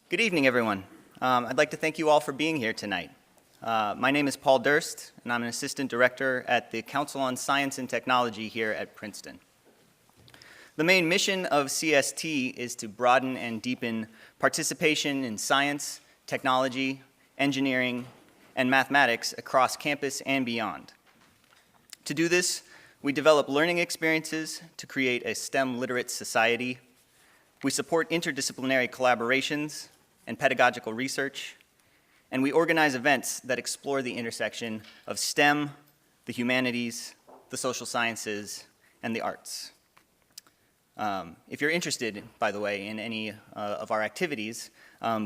Good evening, everyone. I'd like to thank you all for being here tonight. My name is Paul Durst, and I'm an assistant director at the Council on Science and Technology here at Princeton. The main mission of CST is to broaden and deepen participation in science, technology, engineering, and mathematics across campus and beyond. To do this, we develop learning experiences to create a STEM literate society. We support interdisciplinary collaborations and pedagogical research, and we organize events that explore the intersection of STEM, the humanities, the social sciences, and the arts. If you're interested, by the way, in any of our activities,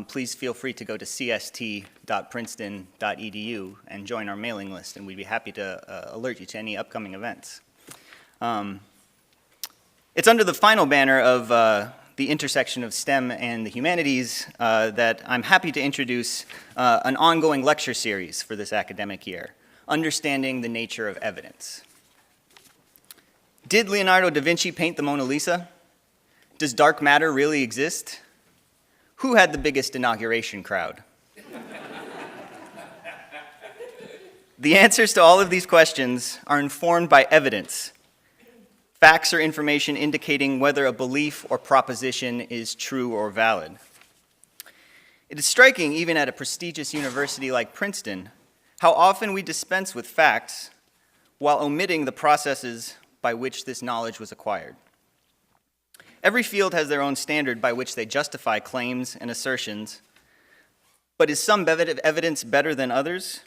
please feel free to go to cst.princeton.edu and join our mailing list, and we'd be happy to alert you to any upcoming events. It's under the final banner of the intersection of STEM and the humanities that I'm happy to introduce an ongoing lecture series for this academic year, Understanding the Nature of Evidence. Did Leonardo da Vinci paint the Mona Lisa? Does dark matter really exist? Who had the biggest inauguration crowd? The answers to all of these questions are informed by evidence. Facts or information indicating whether a belief or proposition is true or valid. It is striking, even at a prestigious university like Princeton, how often we dispense with facts while omitting the processes by which this knowledge was acquired. Every field has their own standard by which they justify claims and assertions, but is some evidence better than others?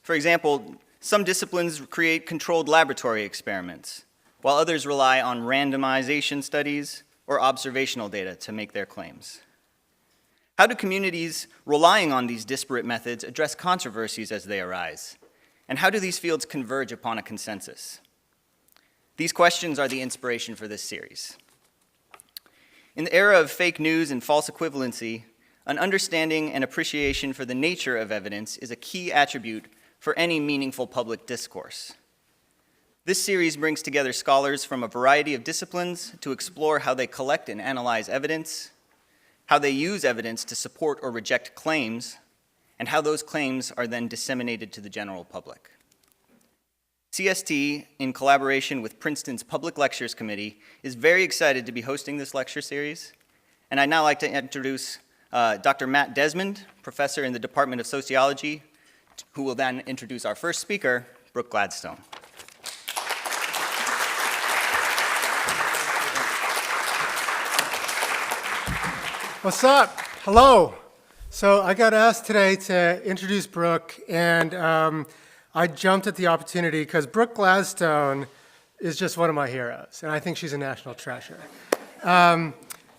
For example, some disciplines create controlled laboratory experiments, while others rely on randomization studies or observational data to make their claims. How do communities relying on these disparate methods address controversies as they arise? And how do these fields converge upon a consensus? These questions are the inspiration for this series. In the era of fake news and false equivalency, an understanding and appreciation for the nature of evidence is a key attribute for any meaningful public discourse. This series brings together scholars from a variety of disciplines to explore how they collect and analyze evidence, how they use evidence to support or reject claims, and how those claims are then disseminated to the general public. CST, in collaboration with Princeton's Public Lectures Committee, is very excited to be hosting this lecture series, and I'd now like to introduce Dr. Matt Desmond, professor in the Department of Sociology, who will then introduce our first speaker, Brooke Gladstone. What's up? Hello. So I got asked today to introduce Brooke, and I jumped at the opportunity because Brooke Gladstone is just one of my heroes, and I think she's a national treasure.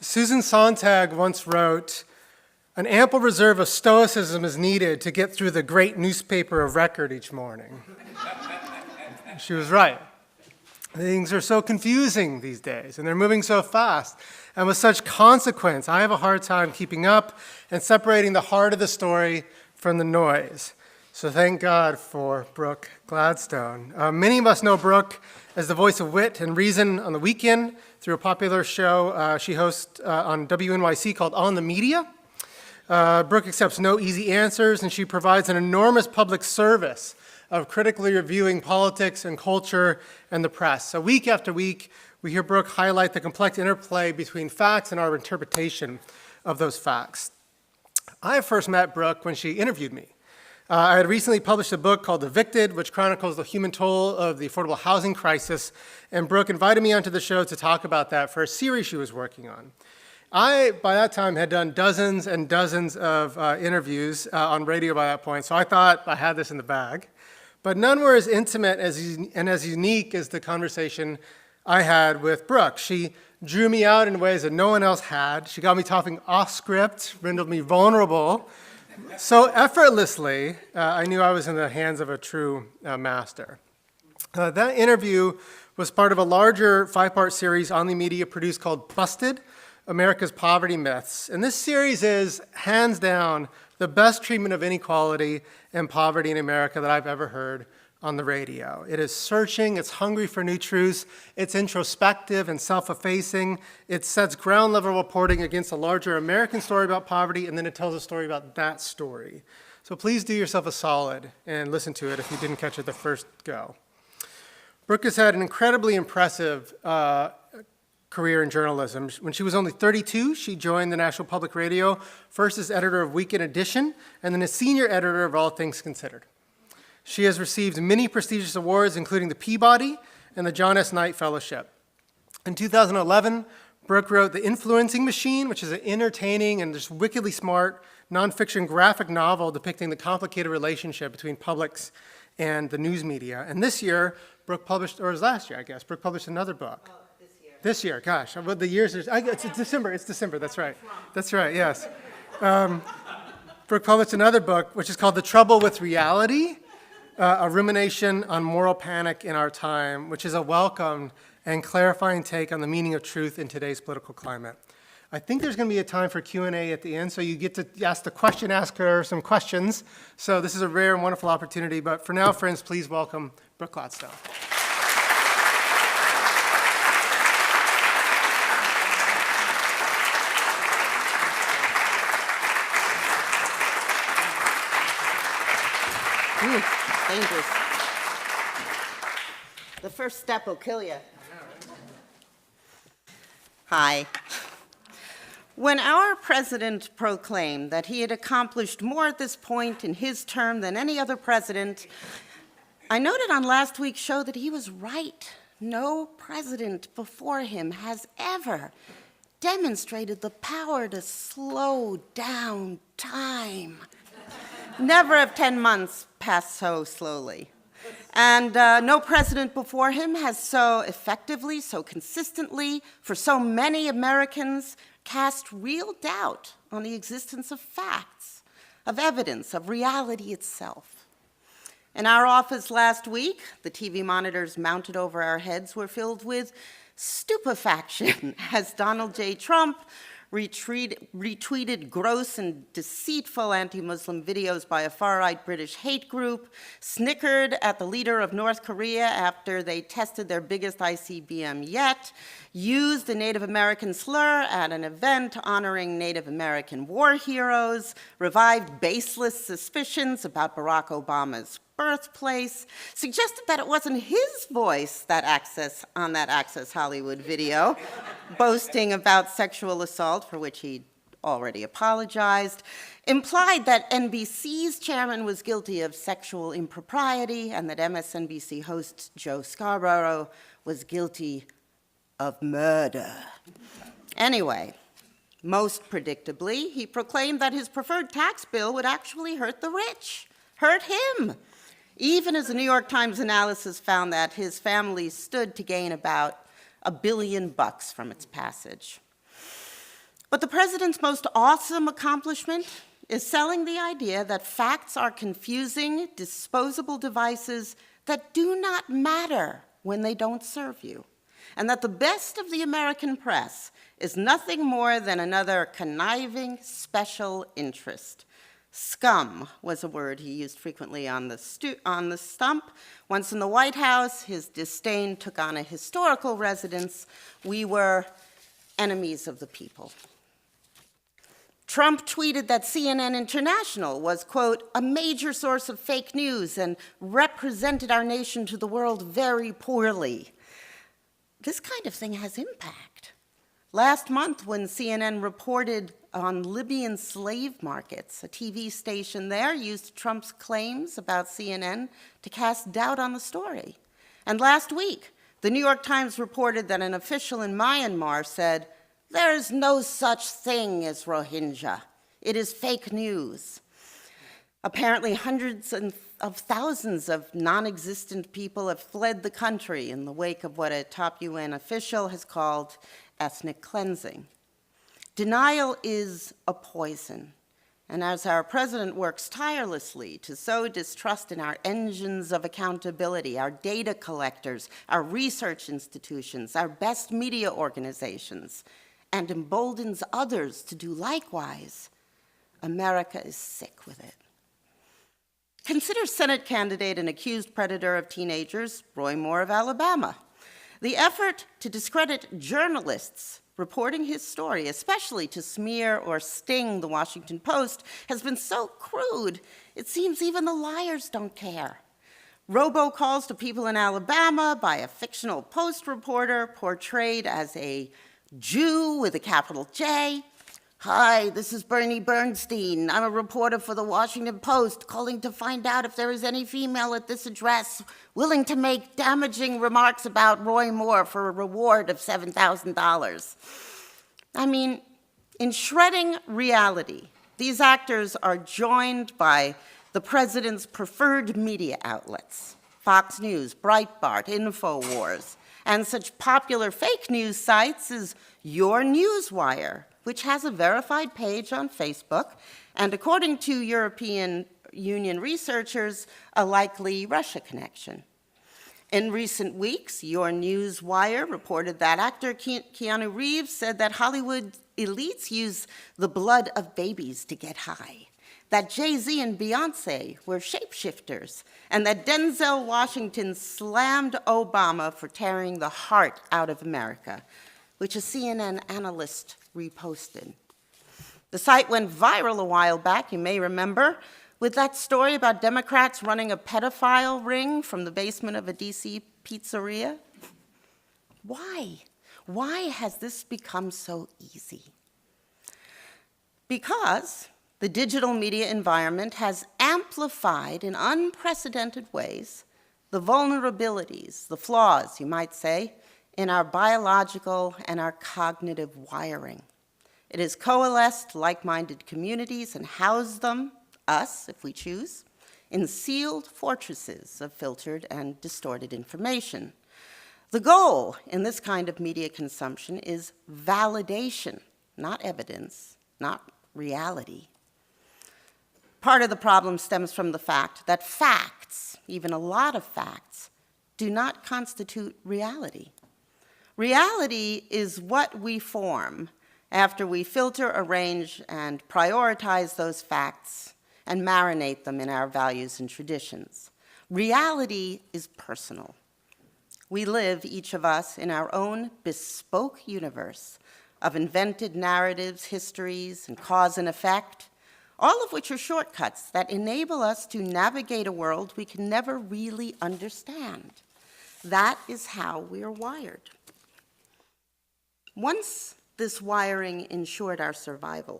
Susan Sontag once wrote, "An ample reserve of stoicism is needed to get through the great newspaper of record each morning." She was right. Things are so confusing these days, and they're moving so fast. And with such consequence, I have a hard time keeping up and separating the heart of the story from the noise. So thank God for Brooke Gladstone. Many of us know Brooke as the voice of wit and reason on the weekend through a popular show she hosts on WNYC called On the Media. Brooke accepts no easy answers, and she provides an enormous public service of critically reviewing politics and culture and the press. So week after week, we hear Brooke highlight the complex interplay between facts and our interpretation of those facts. I first met Brooke when she interviewed me. I had recently published a book called Evicted, which chronicles the human toll of the affordable housing crisis, and Brooke invited me onto the show to talk about that for a series she was working on. I, by that time, had done dozens and dozens of interviews on radio by that point, so I thought I had this in the bag. But none were as intimate and as unique as the conversation I had with Brooke. She drew me out in ways that no one else had. She got me talking off script, rendered me vulnerable. So effortlessly, I knew I was in the hands of a true master. That interview was part of a larger 5-part series on the media produced called Busted, America's Poverty Myths. And this series is, hands down, the best treatment of inequality and poverty in America that I've ever heard on the radio. It is searching, it's hungry for new truths, it's introspective and self-effacing, it sets ground-level reporting against a larger American story about poverty, and then it tells a story about that story. So please do yourself a solid and listen to it if you didn't catch it the first go. Brooke has had an incredibly impressive career in journalism. When she was only 32, she joined the National Public Radio, first as editor of Weekend Edition, and then as senior editor of All Things Considered. She has received many prestigious awards, including the Peabody and the John S. Knight Fellowship. In 2011, Brooke wrote The Influencing Machine, which is an entertaining and just wickedly smart nonfiction graphic novel depicting the complicated relationship between publics and the news media. And this year, Brooke published, or it was last year, I guess, Brooke published another book. This year, gosh, what the years are, it's December, that's right. That's right, yes. Brooke published another book, which is called The Trouble with Reality, a rumination on moral panic in our time, which is a welcome and clarifying take on the meaning of truth in today's political climate. I think there's going to be a time for Q&A at the end, so you get to ask the question asker some questions. So this is a rare and wonderful opportunity, but for now, friends, please welcome Brooke Gladstone. Dangerous. The first step will kill you. Hi. When our president proclaimed that he had accomplished more at this point in his term than any other president, I noted on last week's show that he was right. No president before him has ever demonstrated the power to slow down time. Never have 10 months passed so slowly. And no president before him has so effectively, so consistently, for so many Americans, cast real doubt on the existence of facts, of evidence, of reality itself. In our office last week, the TV monitors mounted over our heads were filled with stupefaction as Donald J. Trump retweeted gross and deceitful anti-Muslim videos by a far-right British hate group, snickered at the leader of North Korea after they tested their biggest ICBM yet, used the Native American slur at an event honoring Native American war heroes, revived baseless suspicions about Barack Obama's birthplace, suggested that it wasn't his voice on that Access Hollywood video, boasting about sexual assault for which he'd already apologized, implied that NBC's chairman was guilty of sexual impropriety and that MSNBC host Joe Scarborough was guilty of murder. Anyway, most predictably, he proclaimed that his preferred tax bill would actually hurt the rich, hurt him, even as the New York Times analysis found that his family stood to gain about $1 billion from its passage. But the president's most awesome accomplishment is selling the idea that facts are confusing, disposable devices that do not matter when they don't serve you, and that the best of the American press is nothing more than another conniving special interest. Scum was a word he used frequently on the stump. Once in the White House, his disdain took on a historical resonance. We were enemies of the people. Trump tweeted that CNN International was, quote, a major source of fake news and represented our nation to the world very poorly. This kind of thing has impact. Last month, when CNN reported on Libyan slave markets, a TV station there used Trump's claims about CNN to cast doubt on the story. And last week, the New York Times reported that an official in Myanmar said, there is no such thing as Rohingya. It is fake news. Apparently, hundreds of thousands of non-existent people have fled the country in the wake of what a top UN official has called ethnic cleansing. Denial is a poison, and as our president works tirelessly to sow distrust in our engines of accountability, our data collectors, our research institutions, our best media organizations, and emboldens others to do likewise, America is sick with it. Consider Senate candidate and accused predator of teenagers, Roy Moore of Alabama. The effort to discredit journalists reporting his story, especially to smear or sting the Washington Post, has been so crude, it seems even the liars don't care. Robocalls to people in Alabama by a fictional Post reporter portrayed as a Jew with a capital J. Hi, this is Bernie Bernstein. I'm a reporter for the Washington Post, calling to find out if there is any female at this address willing to make damaging remarks about Roy Moore for a reward of $7,000. I mean, in shredding reality, these actors are joined by the president's preferred media outlets, Fox News, Breitbart, InfoWars, and such popular fake news sites as Your Newswire, which has a verified page on Facebook, and according to European Union researchers, a likely Russia connection. In recent weeks, Your Newswire reported that actor Keanu Reeves said that Hollywood elites use the blood of babies to get high, that Jay-Z and Beyonce were shapeshifters, and that Denzel Washington slammed Obama for tearing the heart out of America, which a CNN analyst reposted. The site went viral a while back, you may remember, with that story about Democrats running a pedophile ring from the basement of a DC pizzeria. Why? Why has this become so easy? Because the digital media environment has amplified in unprecedented ways the vulnerabilities, the flaws, you might say, in our biological and our cognitive wiring. It has coalesced like-minded communities and housed them, us, if we choose, in sealed fortresses of filtered and distorted information. The goal in this kind of media consumption is validation, not evidence, not reality. Part of the problem stems from the fact that facts, even a lot of facts, do not constitute reality. Reality is what we form after we filter, arrange, and prioritize those facts and marinate them in our values and traditions. Reality is personal. We live, each of us, in our own bespoke universe of invented narratives, histories, and cause and effect, all of which are shortcuts that enable us to navigate a world we can never really understand. That is how we are wired. Once this wiring ensured our survival,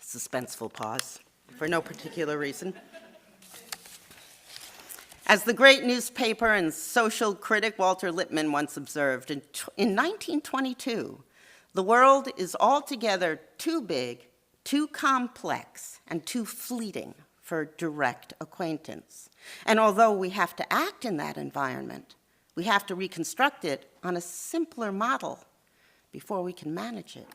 suspenseful pause for no particular reason. As the great newspaper and social critic Walter Lippmann once observed, in 1922, the world is altogether too big, too complex, and too fleeting for direct acquaintance. And although we have to act in that environment, we have to reconstruct it on a simpler model before we can manage it.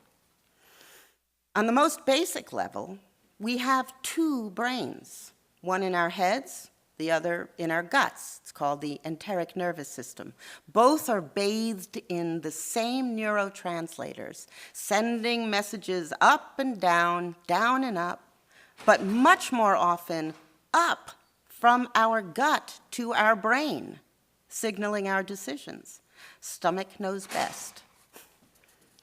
On the most basic level, we have two brains, one in our heads, the other in our guts. It's called the enteric nervous system. Both are bathed in the same neurotranslators, sending messages up and down and up, but much more often up from our gut to our brain, signaling our decisions. Stomach knows best.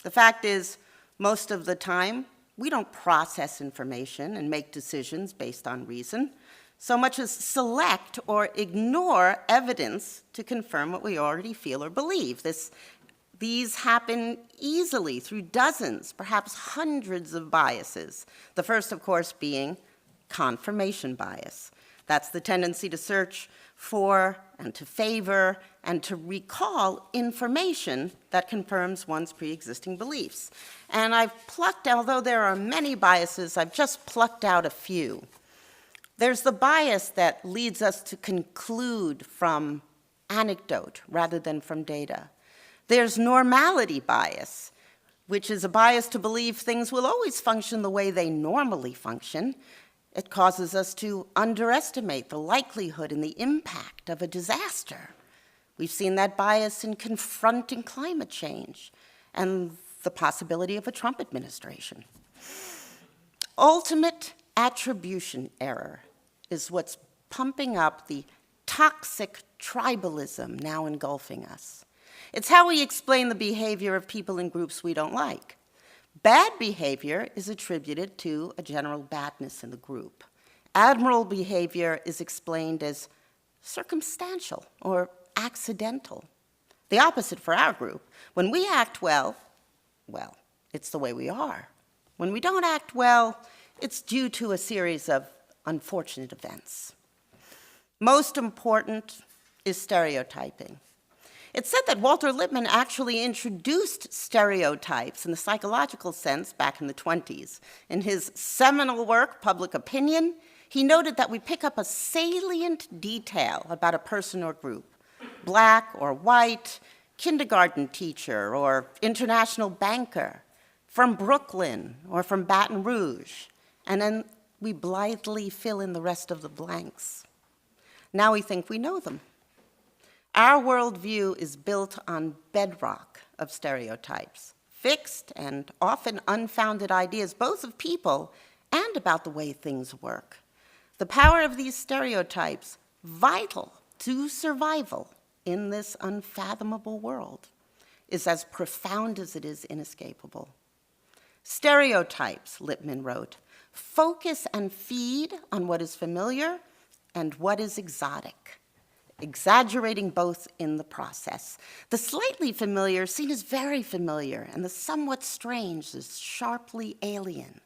The fact is, most of the time, we don't process information and make decisions based on reason, so much as select or ignore evidence to confirm what we already feel or believe. These happen easily through dozens, perhaps hundreds of biases. The first, of course, being confirmation bias. That's the tendency to search for and to favor and to recall information that confirms one's pre-existing beliefs. And although there are many biases, I've just plucked out a few. There's the bias that leads us to conclude from anecdote rather than from data. There's normality bias, which is a bias to believe things will always function the way they normally function. It causes us to underestimate the likelihood and the impact of a disaster. We've seen that bias in confronting climate change and the possibility of a Trump administration. Ultimate attribution error is what's pumping up the toxic tribalism now engulfing us. It's how we explain the behavior of people in groups we don't like. Bad behavior is attributed to a general badness in the group. Admirable behavior is explained as circumstantial or accidental. The opposite for our group. When we act well, it's the way we are. When we don't act well, it's due to a series of unfortunate events. Most important is stereotyping. It's said that Walter Lippmann actually introduced stereotypes in the psychological sense back in the 20s. In his seminal work, Public Opinion, he noted that we pick up a salient detail about a person or group, black or white, kindergarten teacher or international banker, from Brooklyn or from Baton Rouge, and then we blithely fill in the rest of the blanks. Now we think we know them. Our worldview is built on bedrock of stereotypes, fixed and often unfounded ideas, both of people and about the way things work. The power of these stereotypes, vital to survival in this unfathomable world, is as profound as it is inescapable. Stereotypes, Lippmann wrote, focus and feed on what is familiar and what is exotic, exaggerating both in the process. The slightly familiar seen as very familiar, and the somewhat strange as sharply alien.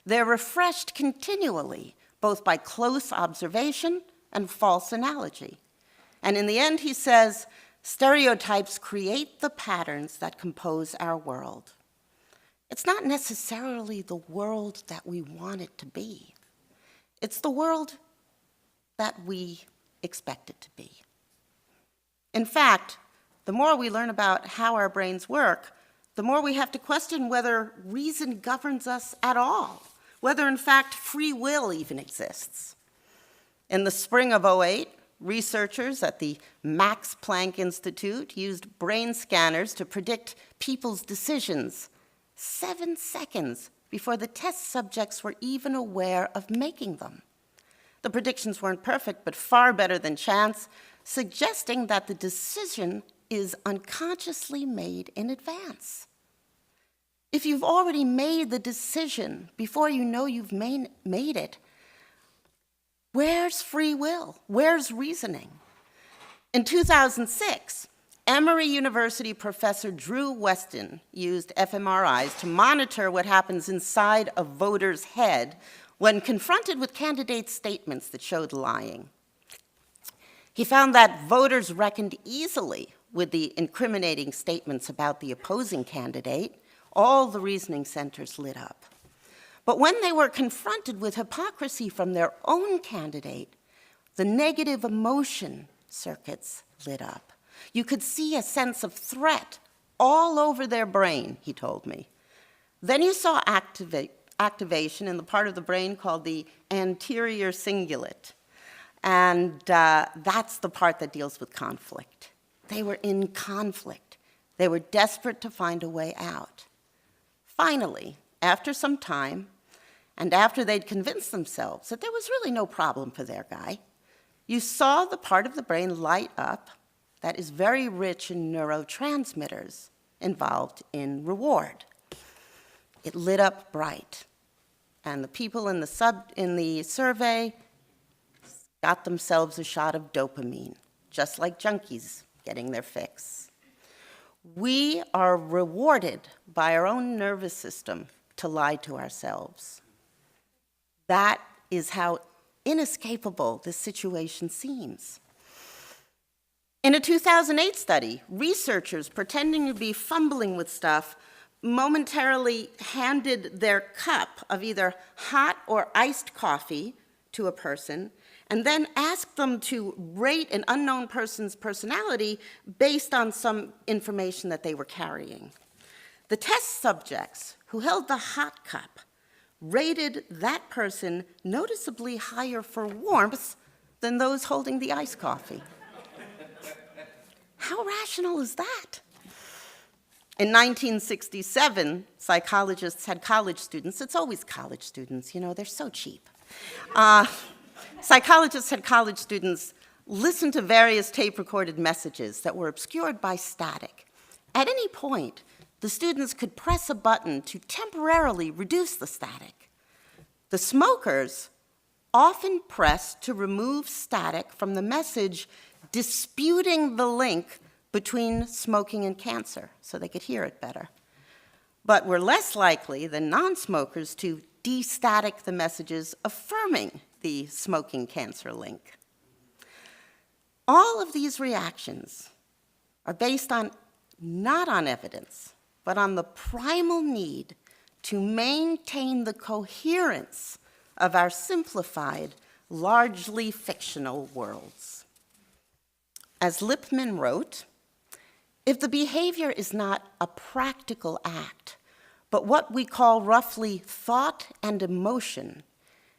They're refreshed continually, both by close observation and false analogy. And in the end, he says, stereotypes create the patterns that compose our world. It's not necessarily the world that we want it to be. It's the world that we expect it to be. In fact, the more we learn about how our brains work, the more we have to question whether reason governs us at all, whether in fact free will even exists. In the spring of '08, researchers at the Max Planck Institute used brain scanners to predict people's decisions 7 seconds before the test subjects were even aware of making them. The predictions weren't perfect, but far better than chance, suggesting that the decision is unconsciously made in advance. If you've already made the decision before you know you've made it, where's free will? Where's reasoning? In 2006, Emory University professor Drew Weston used fMRIs to monitor what happens inside a voter's head when confronted with candidates' statements that showed lying. He found that voters reckoned easily with the incriminating statements about the opposing candidate. All the reasoning centers lit up. But when they were confronted with hypocrisy from their own candidate, the negative emotion circuits lit up. You could see a sense of threat all over their brain, he told me. Then you saw activation in the part of the brain called the anterior cingulate. And that's the part that deals with conflict. They were in conflict. They were desperate to find a way out. Finally, after some time, and after they'd convinced themselves that there was really no problem for their guy, you saw the part of the brain light up that is very rich in neurotransmitters involved in reward. It lit up bright, and the people in the survey got themselves a shot of dopamine, just like junkies getting their fix. We are rewarded by our own nervous system to lie to ourselves. That is how inescapable this situation seems. In a 2008 study, researchers pretending to be fumbling with stuff momentarily handed their cup of either hot or iced coffee to a person and then asked them to rate an unknown person's personality based on some information that they were carrying. The test subjects who held the hot cup rated that person noticeably higher for warmth than those holding the iced coffee. How rational is that? In 1967, psychologists had college students. It's always college students, they're so cheap. Psychologists had college students listen to various tape-recorded messages that were obscured by static. At any point, the students could press a button to temporarily reduce the static. The smokers often pressed to remove static from the message, disputing the link between smoking and cancer, so they could hear it better. But were less likely than non-smokers to de-static the messages affirming the smoking cancer link. All of these reactions are based on, not on evidence, but on the primal need to maintain the coherence of our simplified, largely fictional worlds. As Lippmann wrote, if the behavior is not a practical act, but what we call roughly thought and emotion,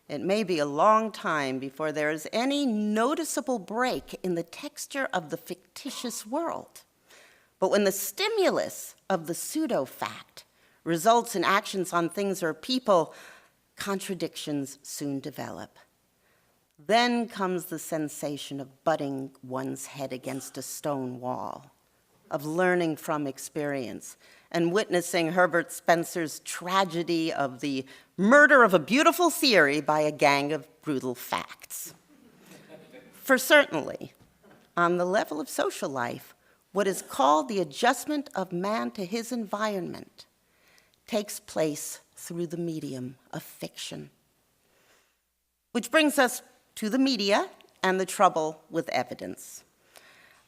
it may be a long time before there is any noticeable break in the texture of the fictitious world. But when the stimulus of the pseudo-fact results in actions on things or people, contradictions soon develop. Then comes the sensation of butting one's head against a stone wall, of learning from experience, and witnessing Herbert Spencer's tragedy of the murder of a beautiful theory by a gang of brutal facts. For certainly, on the level of social life, what is called the adjustment of man to his environment takes place through the medium of fiction. Which brings us to the media and the trouble with evidence.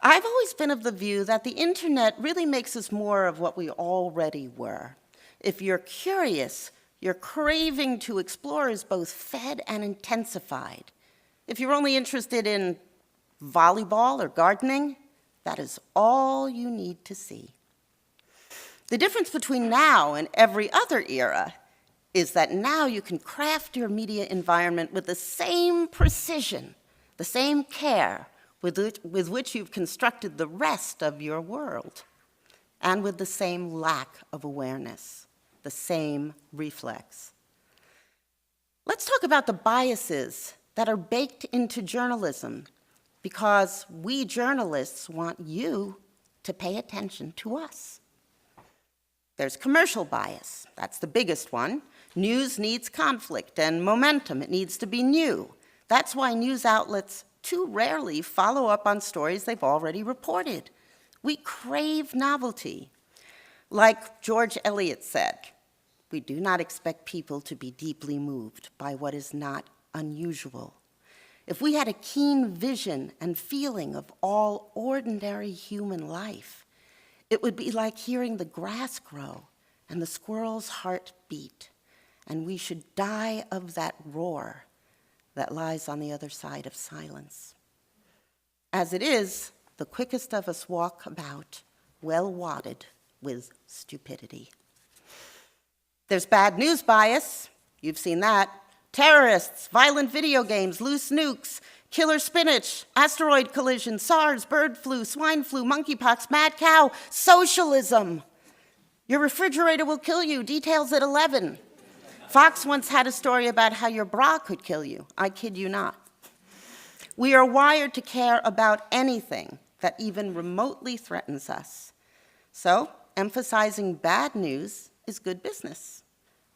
I've always been of the view that the internet really makes us more of what we already were. If you're curious, your craving to explore is both fed and intensified. If you're only interested in volleyball or gardening, that is all you need to see. The difference between now and every other era is that now you can craft your media environment with the same precision, the same care with which you've constructed the rest of your world, and with the same lack of awareness, the same reflex. Let's talk about the biases that are baked into journalism, because we journalists want you to pay attention to us. There's commercial bias. That's the biggest one. News needs conflict and momentum. It needs to be new. That's why news outlets too rarely follow up on stories they've already reported. We crave novelty. Like George Eliot said, we do not expect people to be deeply moved by what is not unusual. If we had a keen vision and feeling of all ordinary human life, it would be like hearing the grass grow and the squirrel's heart beat, and we should die of that roar that lies on the other side of silence. As it is, the quickest of us walk about well-wadded with stupidity. There's bad news bias. You've seen that. Terrorists, violent video games, loose nukes, killer spinach, asteroid collision, SARS, bird flu, swine flu, monkeypox, mad cow, socialism. Your refrigerator will kill you, details at 11. Fox once had a story about how your bra could kill you. I kid you not. We are wired to care about anything that even remotely threatens us. So, emphasizing bad news is good business.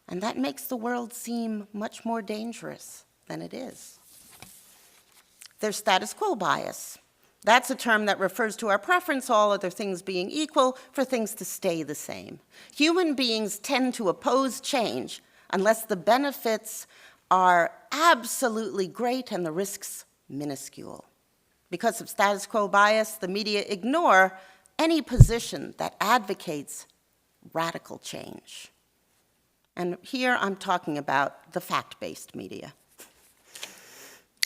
And that makes the world seem much more dangerous than it is. There's status quo bias. That's a term that refers to our preference, all other things being equal, for things to stay the same. Human beings tend to oppose change unless the benefits are absolutely great and the risks minuscule. Because of status quo bias, the media ignore any position that advocates radical change. And here I'm talking about the fact-based media.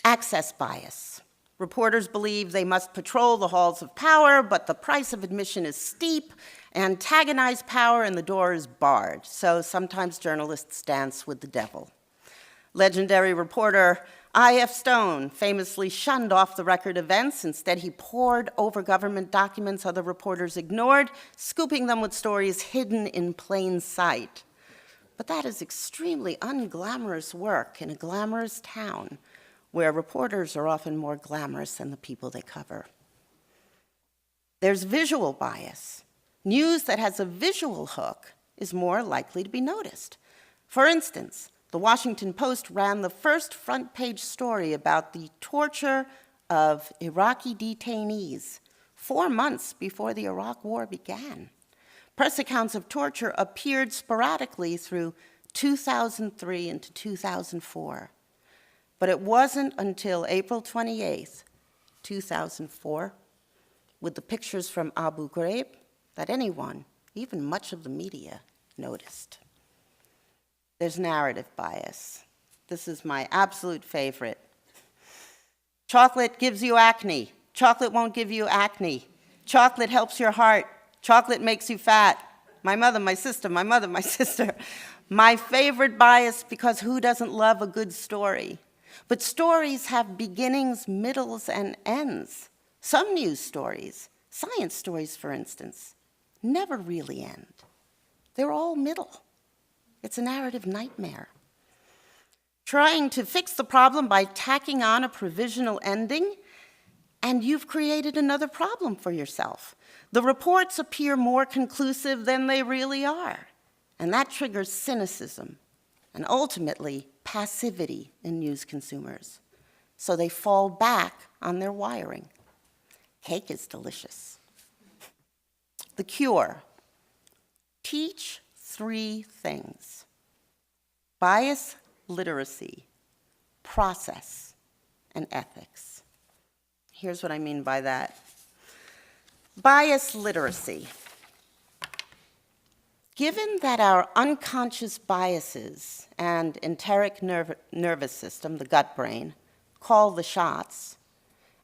Access bias. Reporters believe they must patrol the halls of power, but the price of admission is steep, antagonize power, and the door is barred. So sometimes journalists dance with the devil. Legendary reporter I.F. Stone famously shunned off-the-record events. Instead, he pored over government documents other reporters ignored, scooping them with stories hidden in plain sight. But that is extremely unglamorous work in a glamorous town where reporters are often more glamorous than the people they cover. There's visual bias. News that has a visual hook is more likely to be noticed. For instance, the Washington Post ran the first front-page story about the torture of Iraqi detainees 4 months before the Iraq War began. Press accounts of torture appeared sporadically through 2003 into 2004. But it wasn't until April 28th, 2004, with the pictures from Abu Ghraib, that anyone, even much of the media, noticed. There's narrative bias. This is my absolute favorite. Chocolate gives you acne. Chocolate won't give you acne. Chocolate helps your heart. Chocolate makes you fat. My mother, my sister, my mother, my sister. My favorite bias, because who doesn't love a good story? But stories have beginnings, middles, and ends. Some news stories, science stories for instance, never really end. They're all middle. It's a narrative nightmare. Trying to fix the problem by tacking on a provisional ending, and you've created another problem for yourself. The reports appear more conclusive than they really are, and that triggers cynicism and ultimately passivity in news consumers. So they fall back on their wiring. Cake is delicious. The cure: teach 3 things: bias literacy, process, and ethics. Here's what I mean by that. Bias literacy. Given that our unconscious biases and enteric nervous system, the gut brain, call the shots,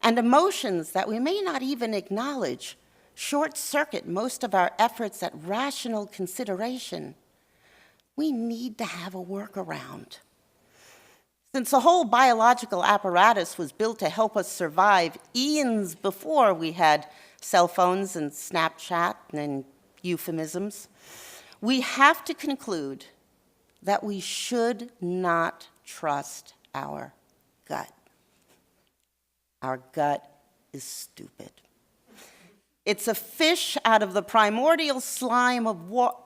and emotions that we may not even acknowledge short-circuit most of our efforts at rational consideration, we need to have a workaround. Since the whole biological apparatus was built to help us survive eons before we had cell phones and Snapchat and euphemisms, we have to conclude that we should not trust our gut. Our gut is stupid. It's a fish out of the primordial slime of water.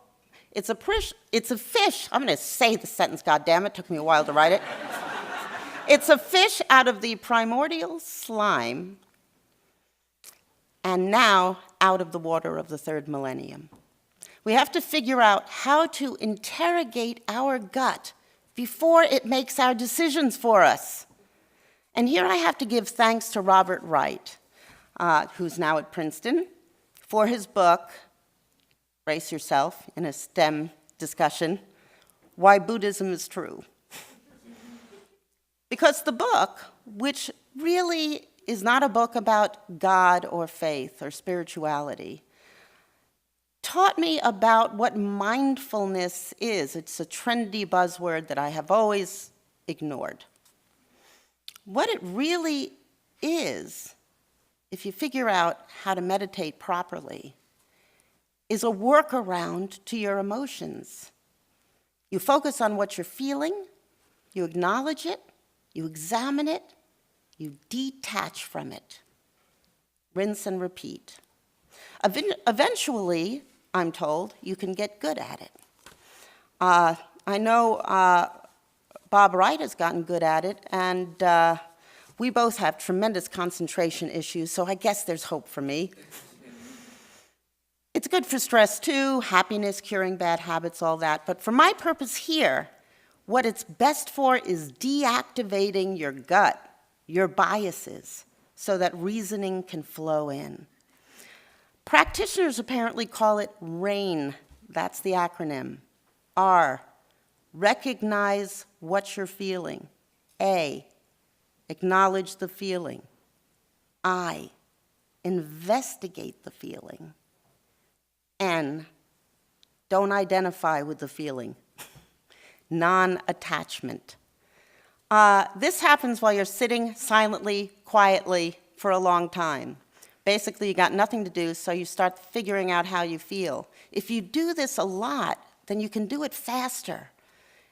It's a fish. I'm going to say the sentence, goddammit. It took me a while to write it. It's a fish out of the primordial slime and now out of the water of the 3rd millennium. We have to figure out how to interrogate our gut before it makes our decisions for us. And here I have to give thanks to Robert Wright, who's now at Princeton, for his book, brace yourself in a STEM discussion, Why Buddhism Is True. Because the book, which really is not a book about God or faith or spirituality, taught me about what mindfulness is. It's a trendy buzzword that I have always ignored. What it really is, if you figure out how to meditate properly, is a workaround to your emotions. You focus on what you're feeling, you acknowledge it, you examine it, you detach from it. Rinse and repeat. Eventually, I'm told, you can get good at it. I know Bob Wright has gotten good at it, and we both have tremendous concentration issues, so I guess there's hope for me. It's good for stress too, happiness, curing bad habits, all that. But for my purpose here, what it's best for is deactivating your gut, your biases, so that reasoning can flow in. Practitioners apparently call it RAIN. That's the acronym. R, recognize what you're feeling. A, acknowledge the feeling. I, investigate the feeling. N, don't identify with the feeling. Non-attachment. This happens while you're sitting silently, quietly, for a long time. Basically, you got nothing to do, so you start figuring out how you feel. If you do this a lot, then you can do it faster.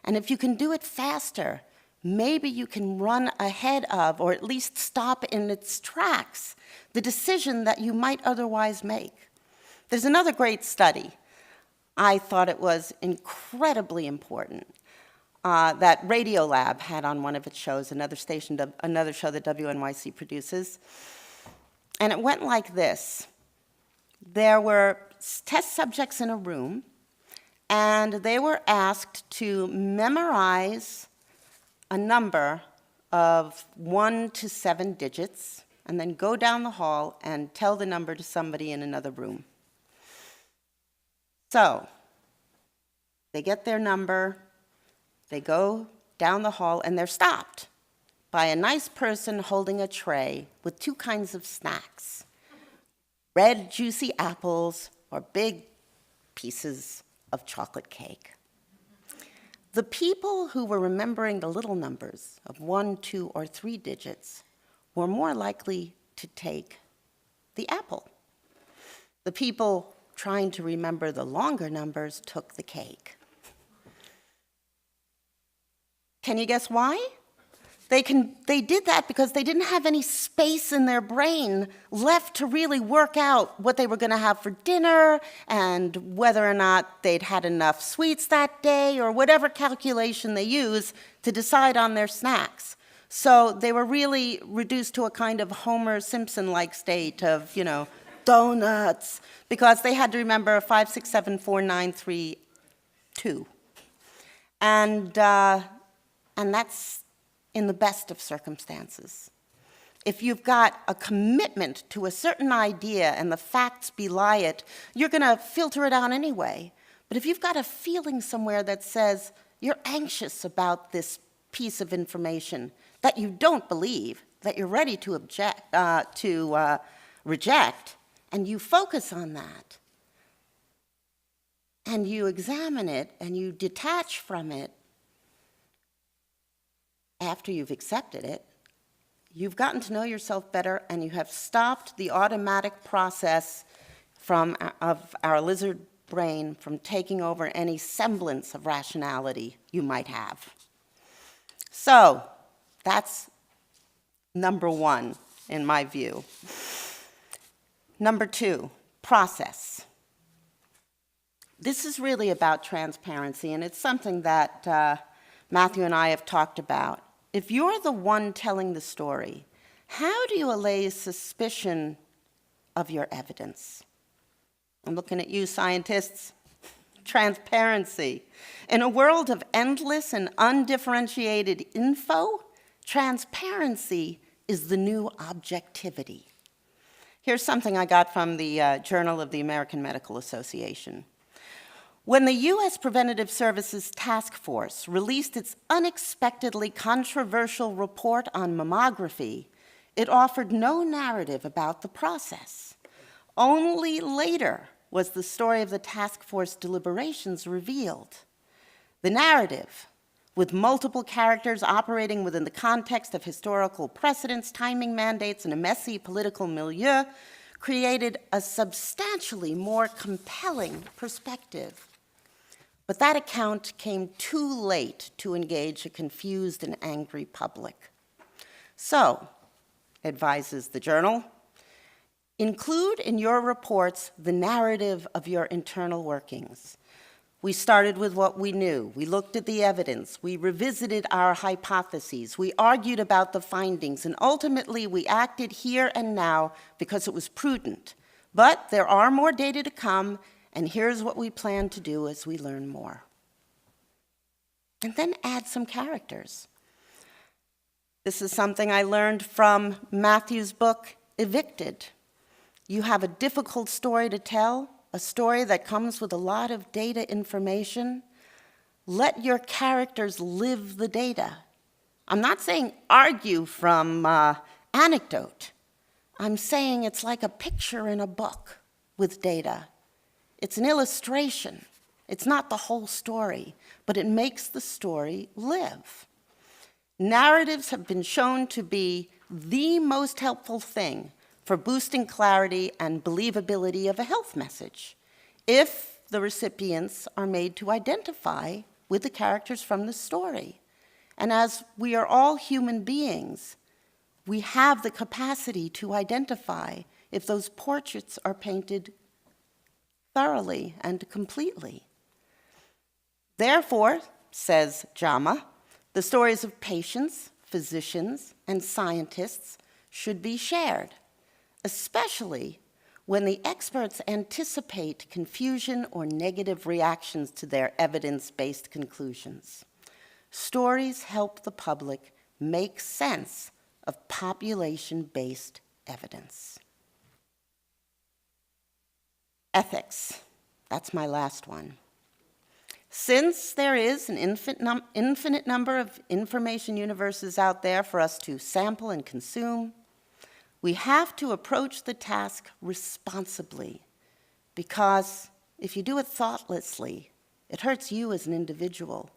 And if you can do it faster, maybe you can run ahead of, or at least stop in its tracks, the decision that you might otherwise make. There's another great study. I thought it was incredibly important that Radiolab had on one of its shows, another show that WNYC produces. And it went like this. There were test subjects in a room, and they were asked to memorize a number of 1 to 7 digits, and then go down the hall and tell the number to somebody in another room. So, they get their number, they go down the hall, and they're stopped by a nice person holding a tray with 2 kinds of snacks: red, juicy apples or big pieces of chocolate cake. The people who were remembering the little numbers of 1, 2, or 3 digits were more likely to take the apple. The people trying to remember the longer numbers took the cake. Can you guess why? They did that because they didn't have any space in their brain left to really work out what they were going to have for dinner and whether or not they'd had enough sweets that day or whatever calculation they use to decide on their snacks. So they were really reduced to a kind of Homer Simpson-like state of, donuts, because they had to remember 5, 6, 7, 4, 9, 3, 2. And that's in the best of circumstances. If you've got a commitment to a certain idea and the facts belie it, you're going to filter it out anyway. But if you've got a feeling somewhere that says you're anxious about this piece of information that you don't believe, that you're ready to reject, and you focus on that, and you examine it, and you detach from it, after you've accepted it, you've gotten to know yourself better, and you have stopped the automatic process of our lizard brain from taking over any semblance of rationality you might have. So that's number 1, in my view. Number 2, process. This is really about transparency, and it's something that Matthew and I have talked about. If you're the one telling the story, how do you allay suspicion of your evidence? I'm looking at you, scientists. Transparency. In a world of endless and undifferentiated info, transparency is the new objectivity. Here's something I got from the Journal of the American Medical Association. When the U.S. Preventative Services Task Force released its unexpectedly controversial report on mammography, it offered no narrative about the process. Only later was the story of the task force deliberations revealed. The narrative, with multiple characters operating within the context of historical precedents, timing mandates, and a messy political milieu, created a substantially more compelling perspective. But that account came too late to engage a confused and angry public. So, advises the journal, include in your reports the narrative of your internal workings. We started with what we knew. We looked at the evidence. We revisited our hypotheses. We argued about the findings. And ultimately, we acted here and now because it was prudent. But there are more data to come, and here's what we plan to do as we learn more. And then add some characters. This is something I learned from Matthew's book, Evicted. You have a difficult story to tell, a story that comes with a lot of data information. Let your characters live the data. I'm not saying argue from anecdote. I'm saying it's like a picture in a book with data. It's an illustration. It's not the whole story, but it makes the story live. Narratives have been shown to be the most helpful thing for boosting clarity and believability of a health message, if the recipients are made to identify with the characters from the story. And as we are all human beings, we have the capacity to identify if those portraits are painted thoroughly and completely. Therefore, says Jama, the stories of patients, physicians, and scientists should be shared, especially when the experts anticipate confusion or negative reactions to their evidence-based conclusions. Stories help the public make sense of population-based evidence. Ethics, that's my last one. Since there is an infinite number of information universes out there for us to sample and consume, we have to approach the task responsibly, because if you do it thoughtlessly, it hurts you as an individual,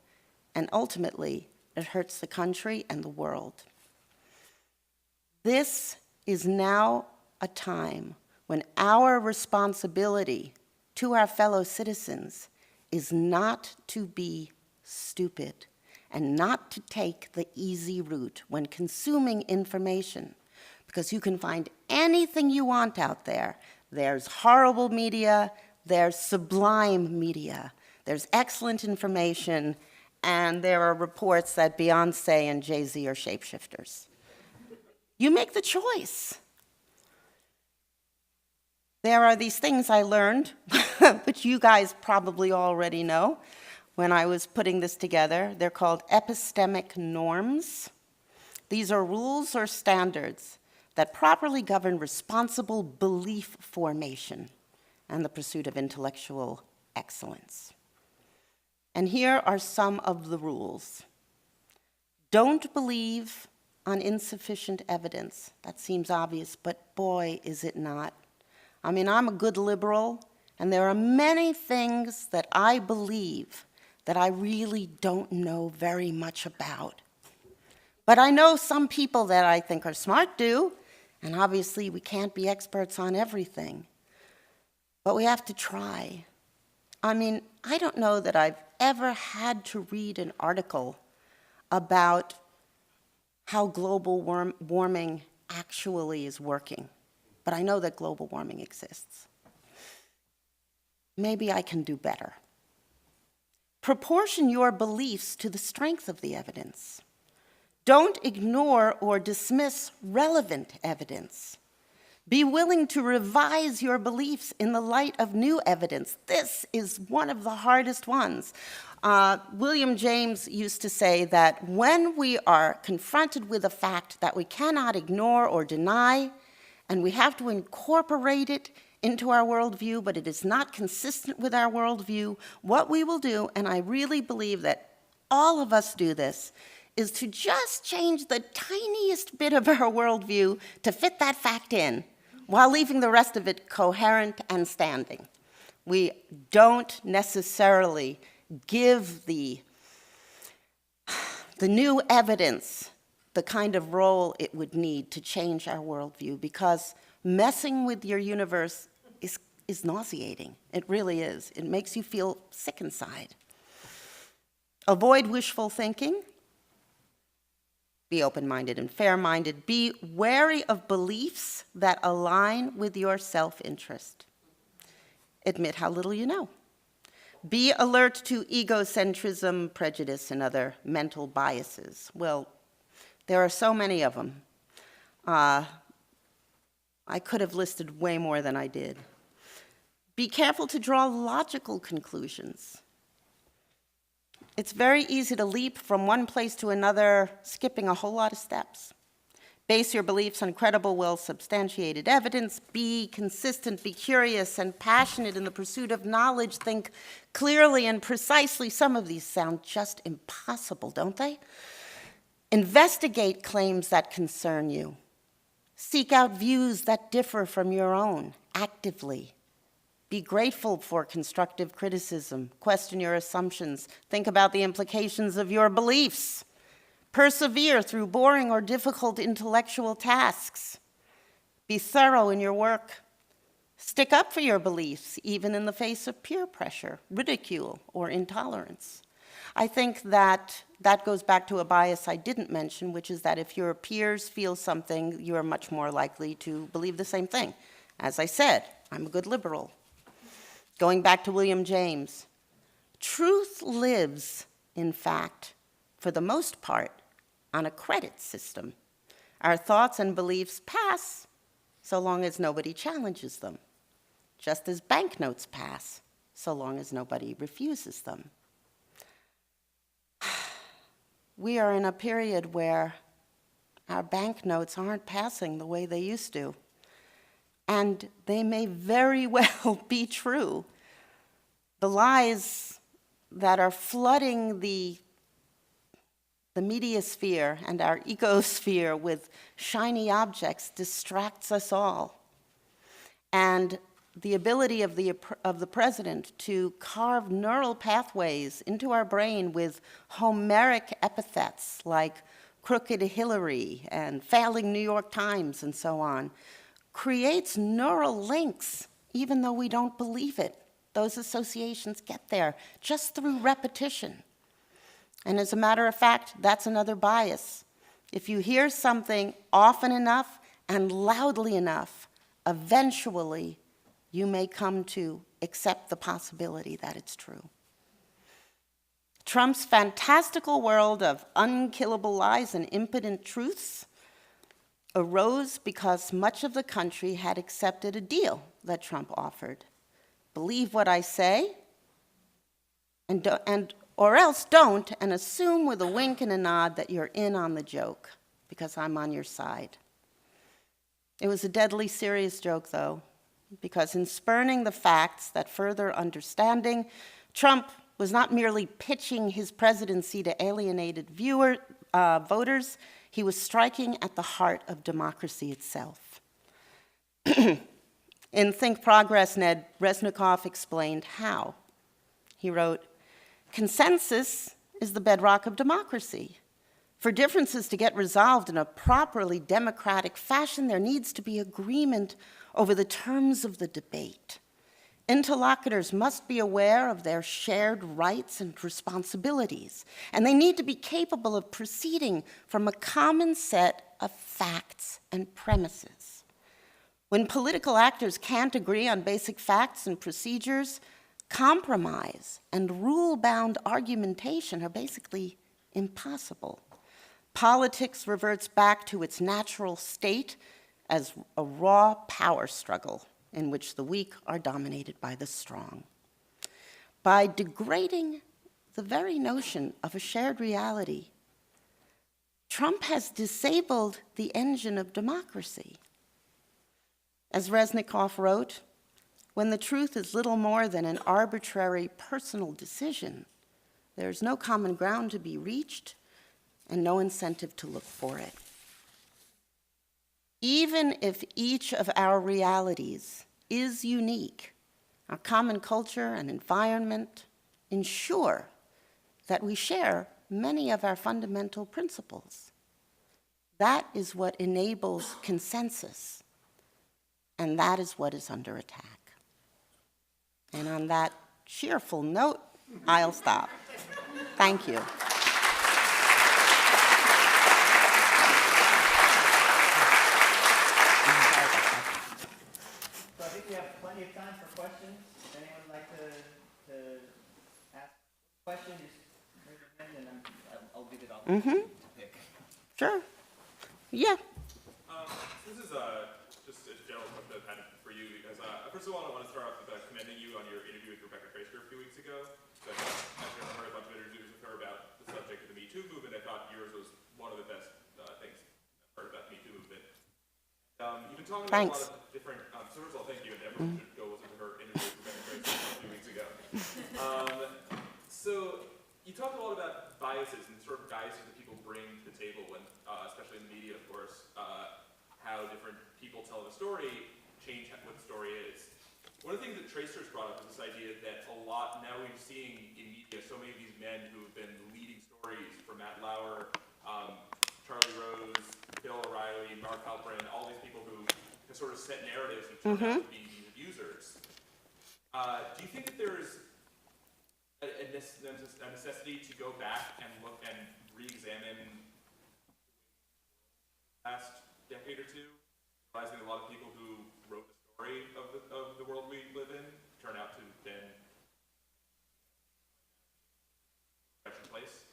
and ultimately, it hurts the country and the world. This is now a time when our responsibility to our fellow citizens is not to be stupid and not to take the easy route when consuming information, because you can find anything you want out there. There's horrible media, there's sublime media, there's excellent information, and there are reports that Beyonce and Jay-Z are shapeshifters. You make the choice. There are these things I learned, which you guys probably already know when I was putting this together. They're called Epistemic Norms. These are rules or standards that properly govern responsible belief formation and the pursuit of intellectual excellence. And here are some of the rules. Don't believe on insufficient evidence. That seems obvious, but boy, is it not. I mean, I'm a good liberal, and there are many things that I believe that I really don't know very much about. But I know some people that I think are smart do, and obviously we can't be experts on everything. But we have to try. I mean, I don't know that I've ever had to read an article about how global warming actually is working. But I know that global warming exists. Maybe I can do better. Proportion your beliefs to the strength of the evidence. Don't ignore or dismiss relevant evidence. Be willing to revise your beliefs in the light of new evidence. This is one of the hardest ones. William James used to say that when we are confronted with a fact that we cannot ignore or deny, and we have to incorporate it into our worldview, but it is not consistent with our worldview, what we will do, and I really believe that all of us do this, is to just change the tiniest bit of our worldview to fit that fact in, while leaving the rest of it coherent and standing. We don't necessarily give the new evidence the kind of role it would need to change our worldview, because messing with your universe is nauseating. It really is. It makes you feel sick inside. Avoid wishful thinking. Be open-minded and fair-minded. Be wary of beliefs that align with your self-interest. Admit how little you know. Be alert to egocentrism, prejudice, and other mental biases. Well, there are so many of them. I could have listed way more than I did. Be careful to draw logical conclusions. It's very easy to leap from one place to another, skipping a whole lot of steps. Base your beliefs on credible, well-substantiated evidence. Be consistent, be curious, and passionate in the pursuit of knowledge. Think clearly and precisely. Some of these sound just impossible, don't they? Investigate claims that concern you. Seek out views that differ from your own actively. Be grateful for constructive criticism. Question your assumptions. Think about the implications of your beliefs. Persevere through boring or difficult intellectual tasks. Be thorough in your work. Stick up for your beliefs, even in the face of peer pressure, ridicule, or intolerance. I think that that goes back to a bias I didn't mention, which is that if your peers feel something, you are much more likely to believe the same thing. As I said, I'm a good liberal. Going back to William James, truth lives, in fact, for the most part, on a credit system. Our thoughts and beliefs pass so long as nobody challenges them, just as banknotes pass so long as nobody refuses them. We are in a period where our banknotes aren't passing the way they used to. And they may very well be true. The lies that are flooding the media sphere and our ecosphere with shiny objects distracts us all. And the ability of the president to carve neural pathways into our brain with Homeric epithets like crooked Hillary and failing New York Times and so on creates neural links even though we don't believe it. Those associations get there just through repetition. And as a matter of fact, that's another bias. If you hear something often enough and loudly enough, eventually you may come to accept the possibility that it's true. Trump's fantastical world of unkillable lies and impotent truths arose because much of the country had accepted a deal that Trump offered. Believe what I say, or else don't, and assume with a wink and a nod that you're in on the joke, because I'm on your side. It was a deadly serious joke, though, because in spurning the facts that further understanding, Trump was not merely pitching his presidency to alienated voters, he was striking at the heart of democracy itself. In Think Progress, Ned Resnikoff explained how. He wrote, "Consensus is the bedrock of democracy. For differences to get resolved in a properly democratic fashion, there needs to be agreement over the terms of the debate. Interlocutors must be aware of their shared rights and responsibilities, and they need to be capable of proceeding from a common set of facts and premises. When political actors can't agree on basic facts and procedures, compromise and rule-bound argumentation are basically impossible. Politics reverts back to its natural state as a raw power struggle in which the weak are dominated by the strong. By degrading the very notion of a shared reality, Trump has disabled the engine of democracy. As Resnikoff wrote, when the truth is little more than an arbitrary personal decision, there is no common ground to be reached and no incentive to look for it. Even if each of our realities is unique, our common culture and environment ensure that we share many of our fundamental principles. That is what enables consensus, and that is what is under attack. And on that cheerful note, I'll stop. Thank you. So I think we have plenty of time for questions. If anyone would like to ask a question, just raise your hand and I'll give it all to pick. Sure. Yeah. This is just a general question I've had for you because first of all, I want to start off with commending you on your interview with Rebecca Traister a few weeks ago. So I've heard a bunch of interviews with her about the subject of the Me Too movement. I thought yours was one of the best things I've heard about the Me Too movement. You've been talking about a lot of different. So first of all, thank you, and everyone should go listen to her interview with Rebecca Traister a few weeks ago. So you talked a lot about biases and sort of biases that people bring to the table when, especially in the media, of course, how different people tell the story change what the story is. One of the things that Traister's brought up is this idea that a lot now we're seeing in media so many of these men who have been leading stories, from Matt Lauer, Charlie Rose, Bill O'Reilly, Mark Halperin, all these people who have sort of set narratives and turned out to be these abusers. Do you think that there's a necessity to go back and look and re-examine the last decade or two, realizing a lot of people who wrote the story of the world we live in turn out to have been a special place?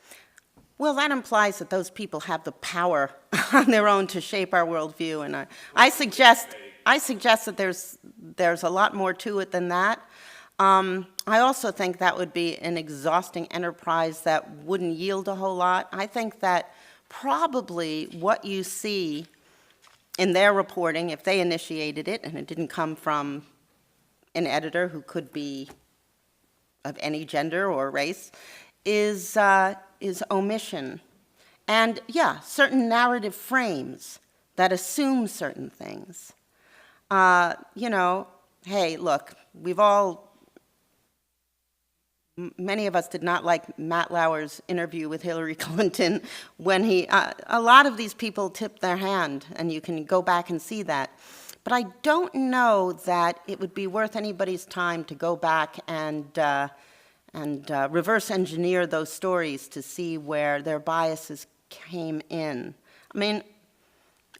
Well, that implies that those people have the power on their own to shape our worldview, and I suggest that there's a lot more to it than that. I also think that would be an exhausting enterprise that wouldn't yield a whole lot. I think that probably what you see in their reporting, if they initiated it and it didn't come from an editor who could be of any gender or race, is omission. And yeah, certain narrative frames that assume certain things. Hey, look, many of us did not like Matt Lauer's interview with Hillary Clinton when a lot of these people tipped their hand, and you can go back and see that. But I don't know that it would be worth anybody's time to go back and reverse engineer those stories to see where their biases came in. I mean,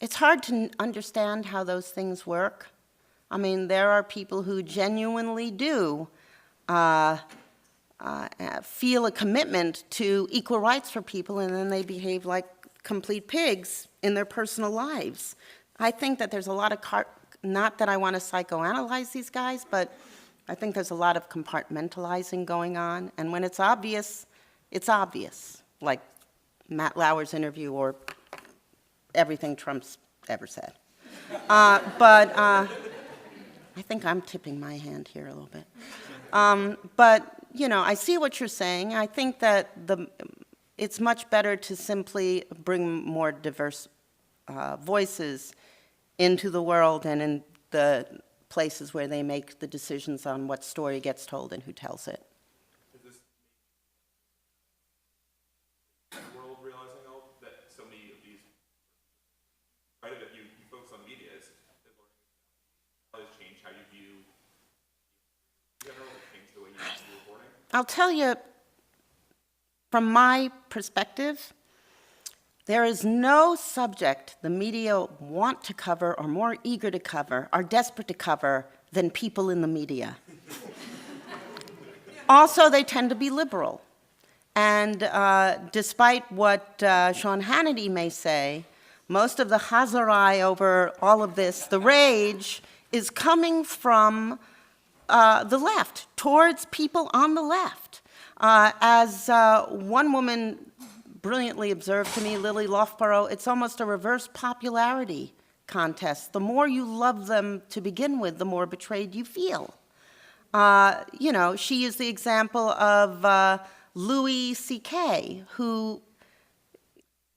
it's hard to understand how those things work. I mean, there are people who genuinely do feel a commitment to equal rights for people, and then they behave like complete pigs in their personal lives. I think that there's a lot of, not that I want to psychoanalyze these guys, but I think there's a lot of compartmentalizing going on, and when it's obvious, like Matt Lauer's interview or everything Trump's ever said. But I think I'm tipping my hand here a little bit. But, I see what you're saying. I think that it's much better to simply bring more diverse voices into the world and in the places where they make the decisions on what story gets told and who tells it. Is this world realizing that so many of these, right, that you focus on media has changed how you view in general, changed the way you view reporting? I'll tell you, from my perspective, there is no subject the media want to cover or more eager to cover, are desperate to cover, than people in the media. Also, they tend to be liberal. And despite what Sean Hannity may say, most of the hazarai over all of this, the rage, is coming from the left, towards people on the left. As one woman brilliantly observed to me, Lily Loughborough, it's almost a reverse popularity contest. The more you love them to begin with, the more betrayed you feel. She is the example of Louis C.K., who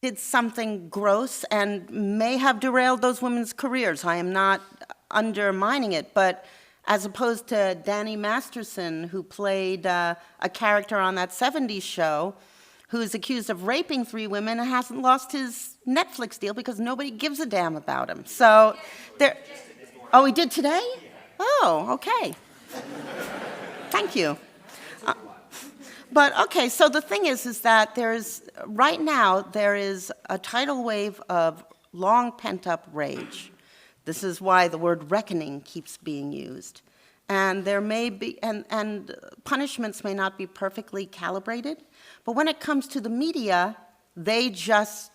did something gross and may have derailed those women's careers. I am not undermining it, but as opposed to Danny Masterson, who played a character on that 70s show, who is accused of raping 3 women and hasn't lost his Netflix deal because nobody gives a damn about him. So there. Oh, he did today? Oh, okay. Thank you. But okay, so the thing is that right now there is a tidal wave of long pent-up rage. This is why the word reckoning keeps being used. And there may be, and punishments may not be perfectly calibrated, but when it comes to the media, they just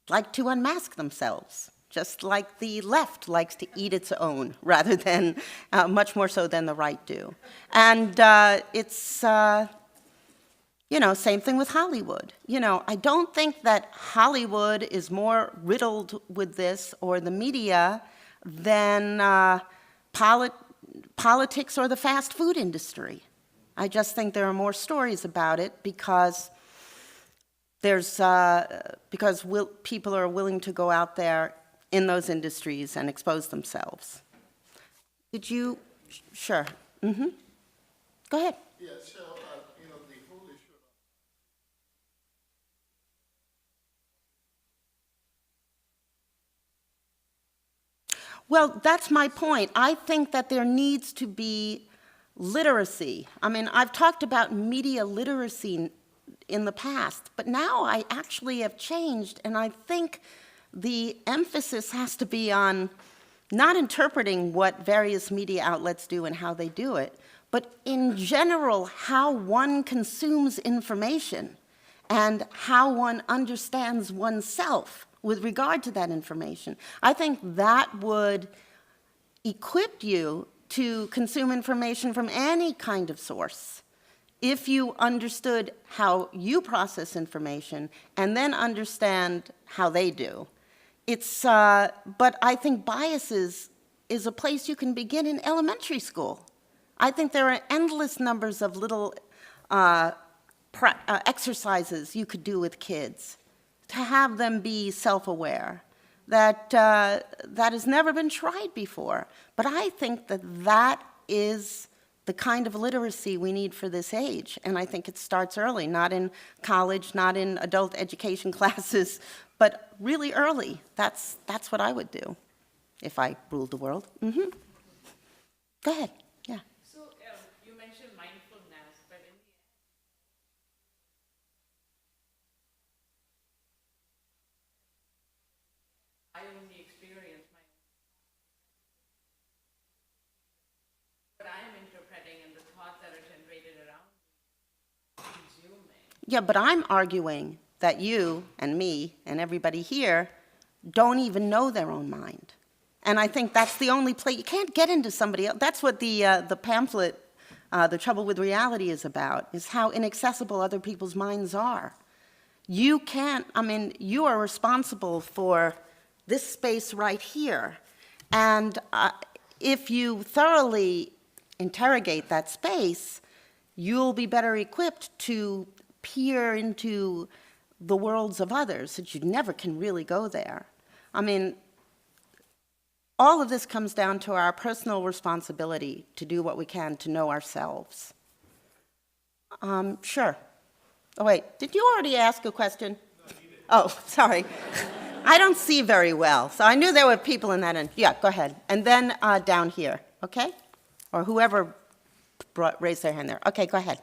like to unmask themselves, just like the left likes to eat its own, rather than, much more so than the right do. And it's, same thing with Hollywood. I don't think that Hollywood is more riddled with this, or the media, than politics or the fast food industry. I just think there are more stories about it because people are willing to go out there in those industries and expose themselves. Did you? Sure. Mm-hmm. Go ahead. Yeah, so, the whole issue Well, that's my point. I think that there needs to be literacy. I mean, I've talked about media literacy in the past, but now I actually have changed, and I think the emphasis has to be on not interpreting what various media outlets do and how they do it, but in general, how one consumes information and how one understands oneself with regard to that information. I think that would equip you to consume information from any kind of source if you understood how you process information and then understand how they do. But I think biases is a place you can begin in elementary school. I think there are endless numbers of little exercises you could do with kids to have them be self-aware. That has never been tried before. But I think that is the kind of literacy we need for this age. And I think it starts early, not in college, not in adult education classes, but really early. That's what I would do if I ruled the world. Mm-hmm. Go ahead. Yeah. So you mentioned mindfulness, but in the end, I only experience what I am interpreting and the thoughts that are generated around me, consuming. Yeah, but I'm arguing that you and me and everybody here don't even know their own mind. And I think that's the only place, you can't get into somebody else. That's what the pamphlet, The Trouble with Reality, is about, is how inaccessible other people's minds are. You can't, I mean, you are responsible for this space right here. And if you thoroughly interrogate that space, you'll be better equipped to peer into the worlds of others, that you never can really go there. I mean, all of this comes down to our personal responsibility to do what we can to know ourselves. Sure. Oh, wait, did you already ask a question? No, you didn't. Oh, sorry. I don't see very well, so I knew there were people in that end. Yeah, go ahead. And then down here, okay? Or whoever raised their hand there. Okay, go ahead.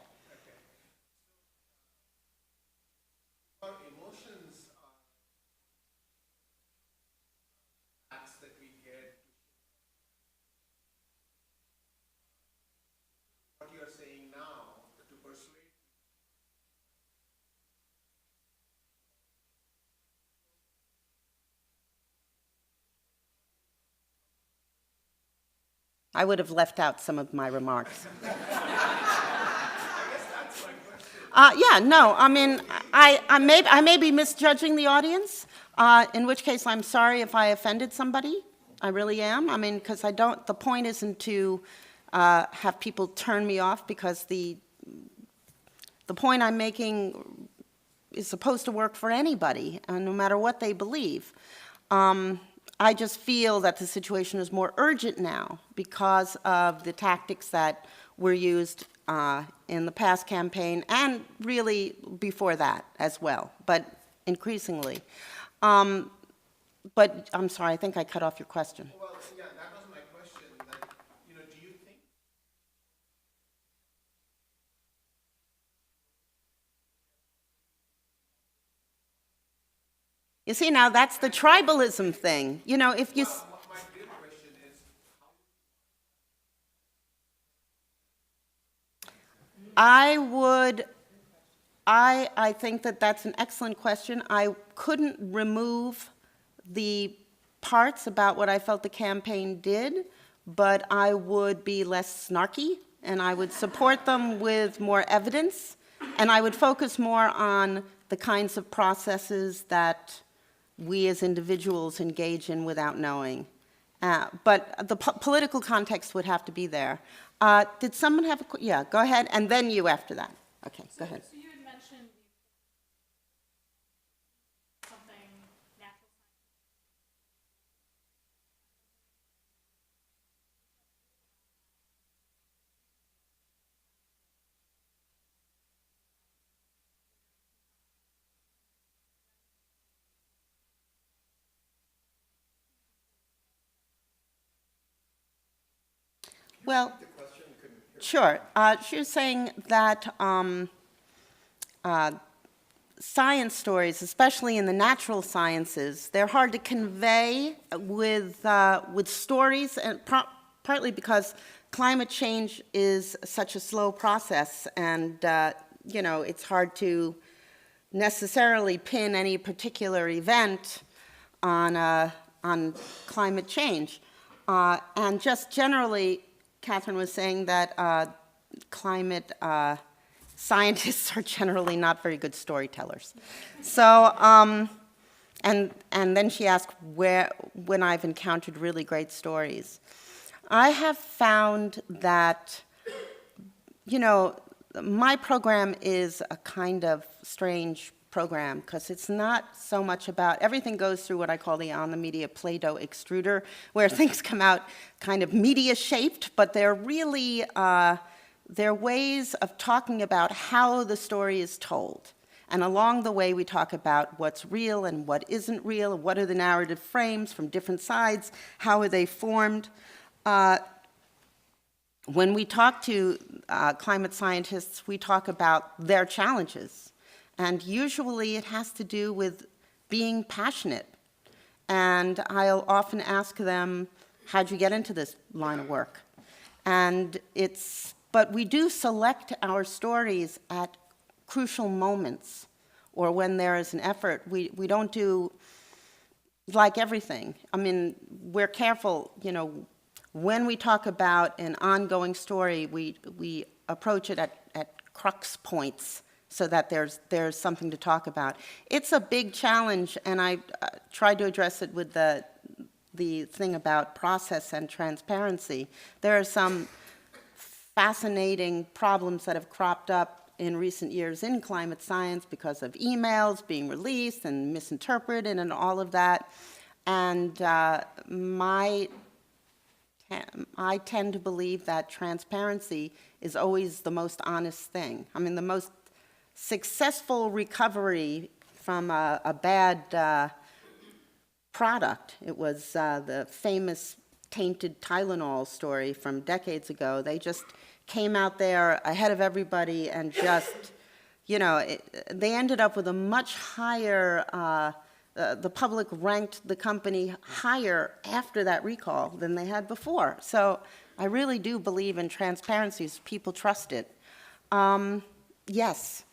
Our emotions are acts that we get. What you are saying now to persuade. I would have left out some of my remarks. Yeah, no, I mean, I may be misjudging the audience, in which case I'm sorry if I offended somebody. I really am. I mean, because the point isn't to have people turn me off, because the point I'm making is supposed to work for anybody, no matter what they believe. I just feel that the situation is more urgent now because of the tactics that were used in the past campaign, and really before that as well, but increasingly. But I'm sorry, I think I cut off your question. Well, yeah, that was my question. That, do you think? You see, now that's the tribalism thing. You know, if you... My real question is, I think that that's an excellent question. I couldn't remove the parts about what I felt the campaign did, but I would be less snarky, and I would support them with more evidence, and I would focus more on the kinds of processes that we as individuals engage in without knowing. But the political context would have to be there. Did someone have a question? Yeah, go ahead, and then you after that. Okay, go ahead. So you had mentioned something natural science. Well, the question couldn't hear Sure. She was saying that science stories, especially in the natural sciences, they're hard to convey with stories, and partly because climate change is such a slow process, and it's hard to necessarily pin any particular event on climate change. And just generally, Catherine was saying that climate scientists are generally not very good storytellers. So, and then she asked when I've encountered really great stories. I have found that, my program is a kind of strange program because it's not so much about, everything goes through what I call the on the media Play-Doh extruder, where things come out kind of media shaped, but they're really, they're ways of talking about how the story is told. And along the way, we talk about what's real and what isn't real, what are the narrative frames from different sides, how are they formed. When we talk to climate scientists, we talk about their challenges. And usually it has to do with being passionate. And I'll often ask them, how'd you get into this line of work? But we do select our stories at crucial moments, or when there is an effort. We don't do, like everything. I mean, we're careful, when we talk about an ongoing story, we approach it at crux points so that there's something to talk about. It's a big challenge, and I tried to address it with the thing about process and transparency. There are some fascinating problems that have cropped up in recent years in climate science because of emails being released and misinterpreted and all of that. And I tend to believe that transparency is always the most honest thing. I mean, the most successful recovery from a bad product, it was the famous tainted Tylenol story from decades ago. They just came out there ahead of everybody and just, they ended up with a much higher, the public ranked the company higher after that recall than they had before. So I really do believe in transparency, so people trust it. Yes?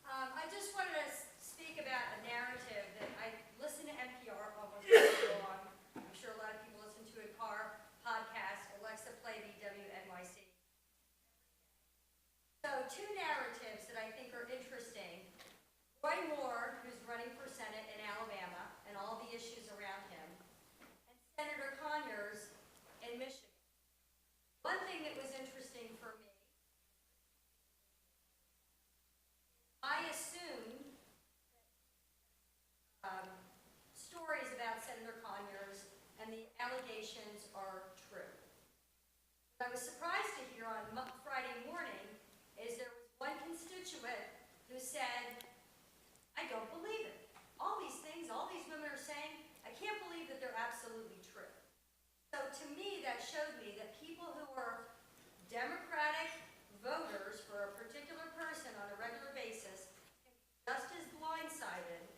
I just wanted to speak about a narrative that I listen to NPR almost all day long. I'm sure a lot of people listen to a car podcast. Alexa, play the WNYC. So two narratives that I think are interesting. Roy Moore, who's running for Senate in Alabama, and all the issues around him, and Senator Conyers in Michigan. One thing that was interesting for me, I assumed that stories about Senator Conyers and the allegations are true. What I was surprised to hear on Friday morning is there was one constituent who said, I don't believe it. All these things, all these women are saying, I can't believe that they're absolutely true. So to me, that showed me that people who are Democratic voters for a particular person on a regular basis can be just as blindsided as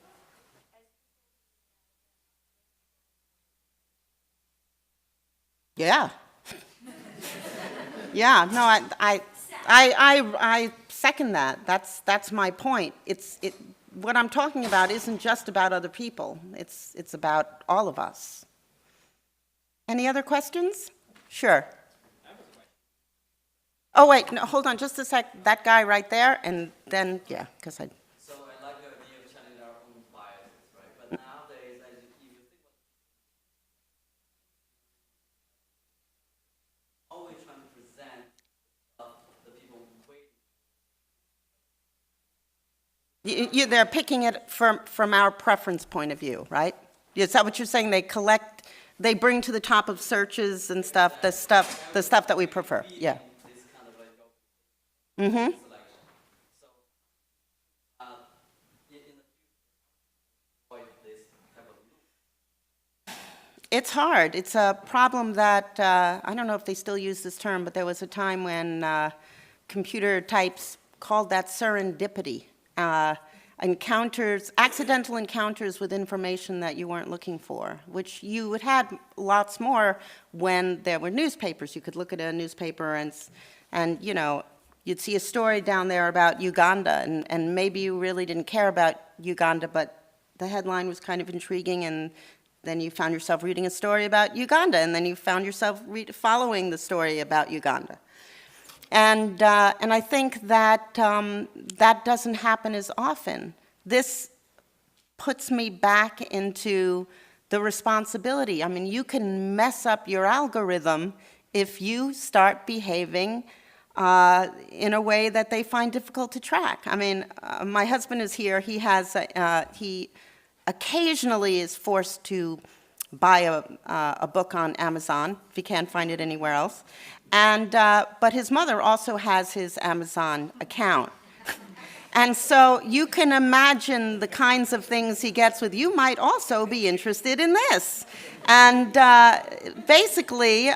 Yeah. Yeah, no, I second that. That's my point. What I'm talking about isn't just about other people. It's about all of us. Any other questions? Sure. Oh, wait, no, hold on just a sec. That guy right there, and then, yeah, because I... So I like the idea of channeling our own biases, right? But nowadays, as you think about always trying to present the people waiting. They're picking it from our preference point of view, right? Is that what you're saying? They bring to the top of searches and stuff, the stuff that we prefer, yeah. This kind of like Mm-hmm. selection. So, in the future, avoid this type of loop. It's hard. It's a problem that, I don't know if they still use this term, but there was a time when computer types called that serendipity. Accidental encounters with information that you weren't looking for, which you would had lots more when there were newspapers. You could look at a newspaper and you know, you'd see a story down there about Uganda, and maybe you really didn't care about Uganda, but the headline was kind of intriguing, and then you found yourself reading a story about Uganda, and then you found yourself following the story about Uganda. And I think that that doesn't happen as often. This puts me back into the responsibility. I mean, you can mess up your algorithm if you start behaving in a way that they find difficult to track. I mean, my husband is here. He occasionally is forced to buy a book on Amazon if he can't find it anywhere else. But his mother also has his Amazon account. And so you can imagine the kinds of things he gets with, you might also be interested in this. And basically,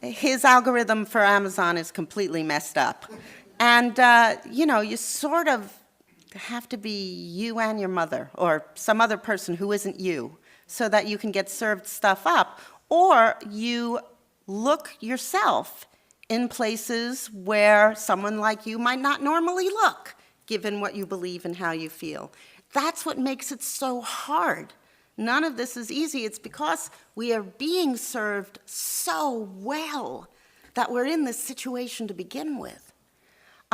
his algorithm for Amazon is completely messed up. And, you know, you sort of have to be you and your mother or some other person who isn't you so that you can get served stuff up. Or you look yourself in places where someone like you might not normally look, given what you believe and how you feel. That's what makes it so hard. None of this is easy. It's because we are being served so well that we're in this situation to begin with.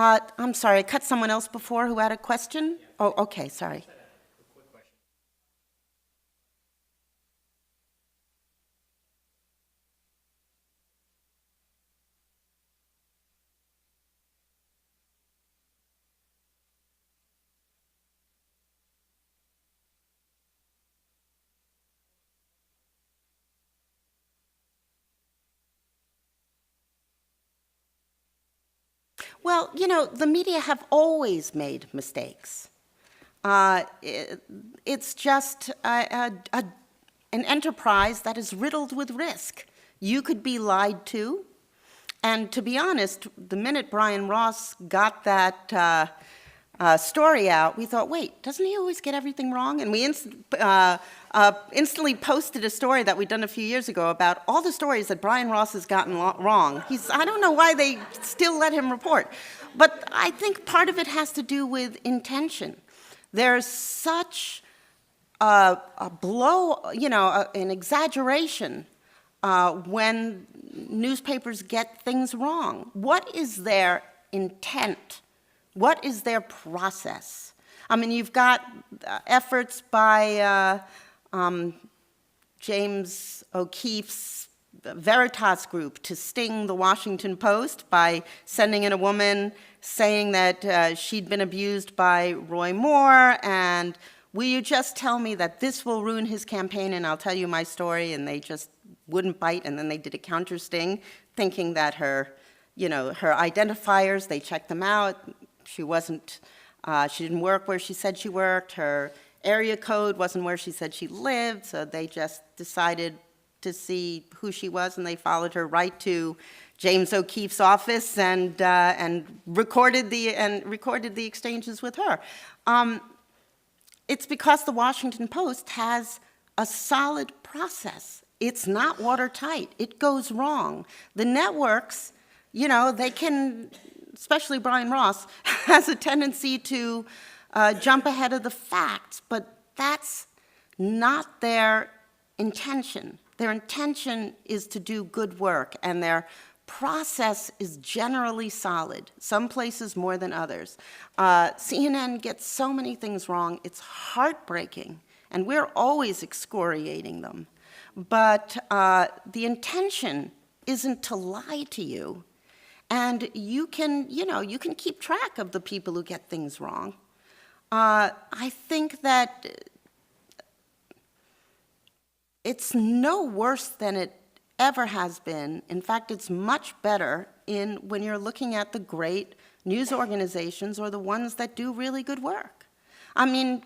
I'm sorry, I cut someone else before who had a question? Oh, okay, sorry. Well, you know, the media have always made mistakes. It's just an enterprise that is riddled with risk. You could be lied to, and to be honest, the minute Brian Ross got that story out, we thought, wait, doesn't he always get everything wrong? And we instantly posted a story that we'd done a few years ago about all the stories that Brian Ross has gotten wrong. I don't know why they still let him report. But I think part of it has to do with intention. There's such a blow, you know, an exaggeration when newspapers get things wrong. What is their intent? What is their process? I mean, you've got efforts by James O'Keefe's Veritas group to sting the Washington Post by sending in a woman saying that she'd been abused by Roy Moore, and will you just tell me that this will ruin his campaign and I'll tell you my story, and they just wouldn't bite, and then they did a counter sting, thinking that her identifiers, they checked them out. She didn't work where she said she worked. Her area code wasn't where she said she lived, so they just decided to see who she was, and they followed her right to James O'Keefe's office and recorded the exchanges with her. It's because the Washington Post has a solid process. It's not watertight. It goes wrong. The networks, you know, they can, especially Brian Ross, has a tendency to jump ahead of the facts, but that's not their intention. Their intention is to do good work, and their process is generally solid, some places more than others. CNN gets so many things wrong, it's heartbreaking, and we're always excoriating them. But the intention isn't to lie to you. And you can keep track of the people who get things wrong. I think that it's no worse than it ever has been. In fact, it's much better when you're looking at the great news organizations or the ones that do really good work. I mean,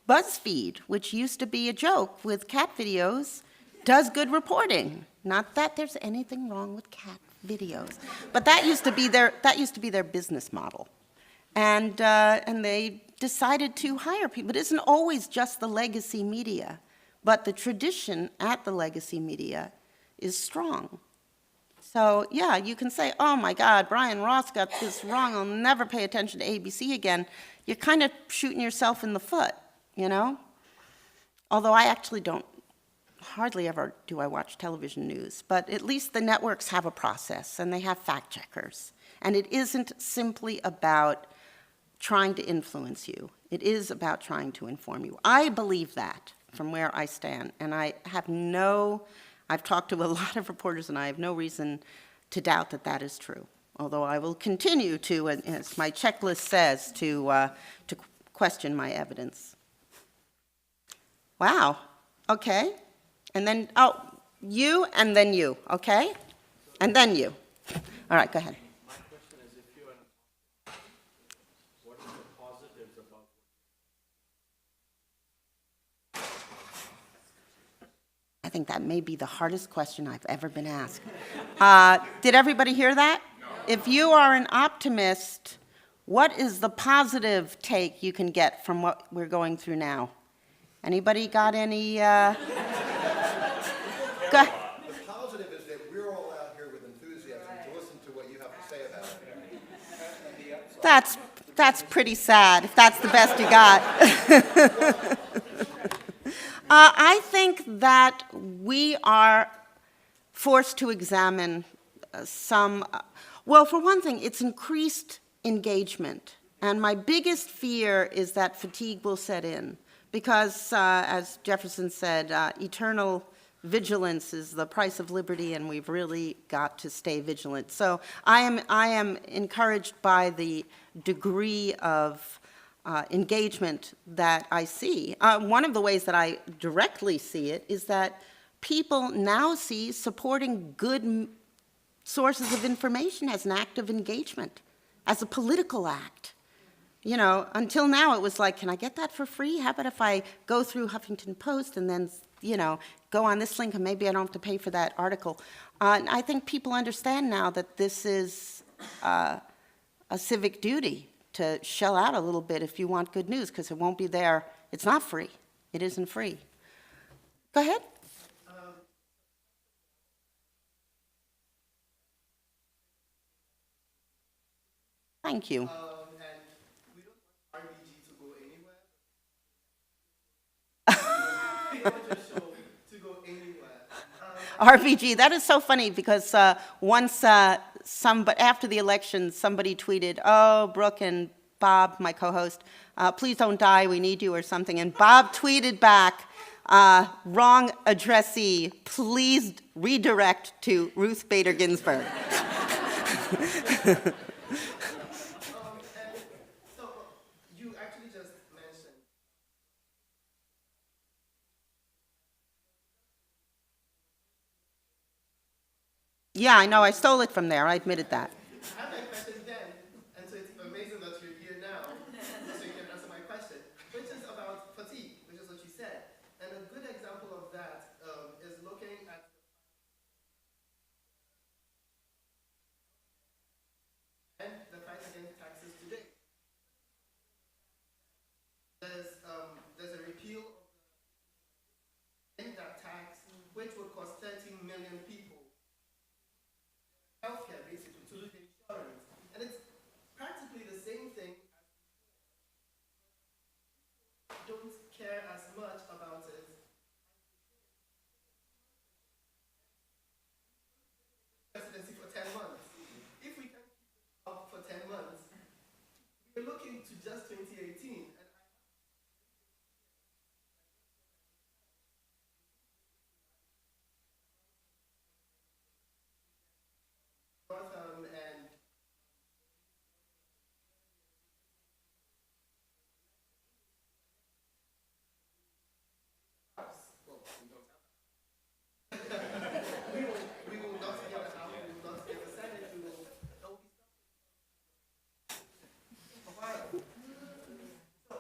BuzzFeed, which used to be a joke with cat videos, does good reporting. Not that there's anything wrong with cat videos, but that used to be their business model, and they decided to hire people. It isn't always just the legacy media, but the tradition at the legacy media is strong. So yeah, you can say, oh my God, Brian Ross got this wrong, I'll never pay attention to ABC again. You're kind of shooting yourself in the foot, you know? Although I actually don't, hardly ever do I watch television news, but at least the networks have a process and they have fact checkers. And it isn't simply about trying to influence you. It is about trying to inform you. I believe that from where I stand, and I've talked to a lot of reporters, and I have no reason to doubt that that is true. Although I will continue to, as my checklist says, to question my evidence. Wow. Okay. And then, you, and then you. Okay. And then you. All right. Go ahead. My question is, if you're what are the positives about I think that may be the hardest question I've ever been asked. Did everybody hear that? No. If you are an optimist, what is the positive take you can get from what we're going through now? Anybody got any? Go ahead. The positive is that we're all out here with enthusiasm to listen to what you have to say about it. That's pretty sad, if that's the best you got. I think that we are forced to examine well, for one thing, it's increased engagement. And my biggest fear is that fatigue will set in. Because, as Jefferson said, eternal vigilance is the price of liberty, and we've really got to stay vigilant. So I am encouraged by the degree of engagement that I see. One of the ways that I directly see it is that people now see supporting good sources of information as an act of engagement, as a political act. You know, until now it was like, can I get that for free? How about if I go through Huffington Post and then, you know, go on this link and maybe I don't have to pay for that article. And I think people understand now that this is a civic duty to shell out a little bit if you want good news, because it won't be there. It's not free. It isn't free. Go ahead. Thank you. and we don't want RBG to go anywhere. We want your show to go anywhere. RBG, that is so funny because once after the election, somebody tweeted, oh, Brooke and Bob, my co-host, please don't die, we need you or something. And Bob tweeted back, wrong addressee, please redirect to Ruth Bader Ginsburg. So you actually just mentioned Yeah, I know, I stole it from there, I admitted that. I had that question then, and so it's amazing that you're here now, so you can answer my question, which is about fatigue, which is what you said. And a good example of that is looking at the fight against taxes today. There's a repeal of that tax, which would cost 13 million people healthcare, basically, to lose insurance. And it's practically the same thing. Don't care as much about it. Presidency for 10 months. If we can keep it up for 10 months, we're looking to just 2018. And and we will not get a house, we will not get a Senate, we will be a while. So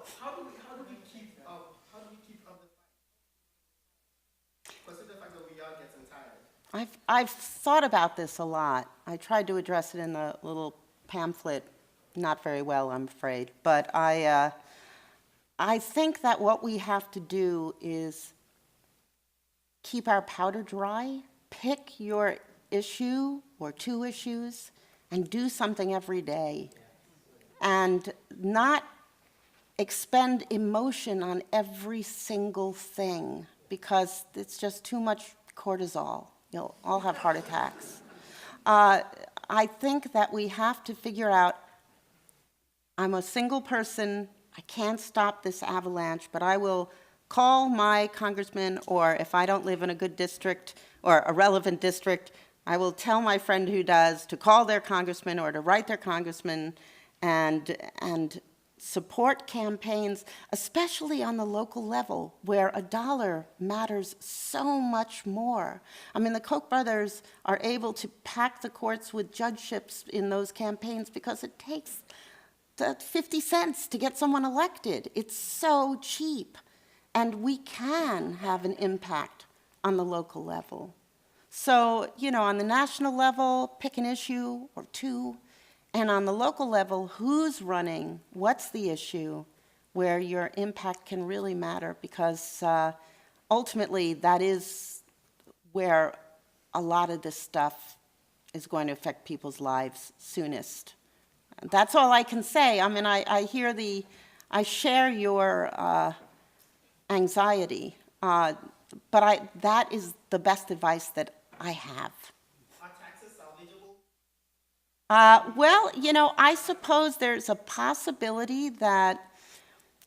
I've thought about this a lot. I tried to address it in a little pamphlet, not very well, I'm afraid. But I think that what we have to do is keep our powder dry, pick your issue or two issues, and do something every day. And not expend emotion on every single thing, because it's just too much cortisol. You'll all have heart attacks. I think that we have to figure out, I'm a single person, I can't stop this avalanche, but I will call my congressman, or if I don't live in a good district or a relevant district, I will tell my friend who does to call their congressman or to write their congressman and support campaigns, especially on the local level, where a dollar matters so much more. I mean, the Koch brothers are able to pack the courts with judgeships in those campaigns because it takes 50 cents to get someone elected. It's so cheap. And we can have an impact on the local level. So, you know, on the national level, pick an issue or two. And on the local level, who's running, what's the issue, where your impact can really matter, because ultimately that is where a lot of this stuff is going to affect people's lives soonest. That's all I can say. I mean, I share your anxiety, but that is the best advice that I have. Are taxes salvageable? Well, you know, I suppose there's a possibility that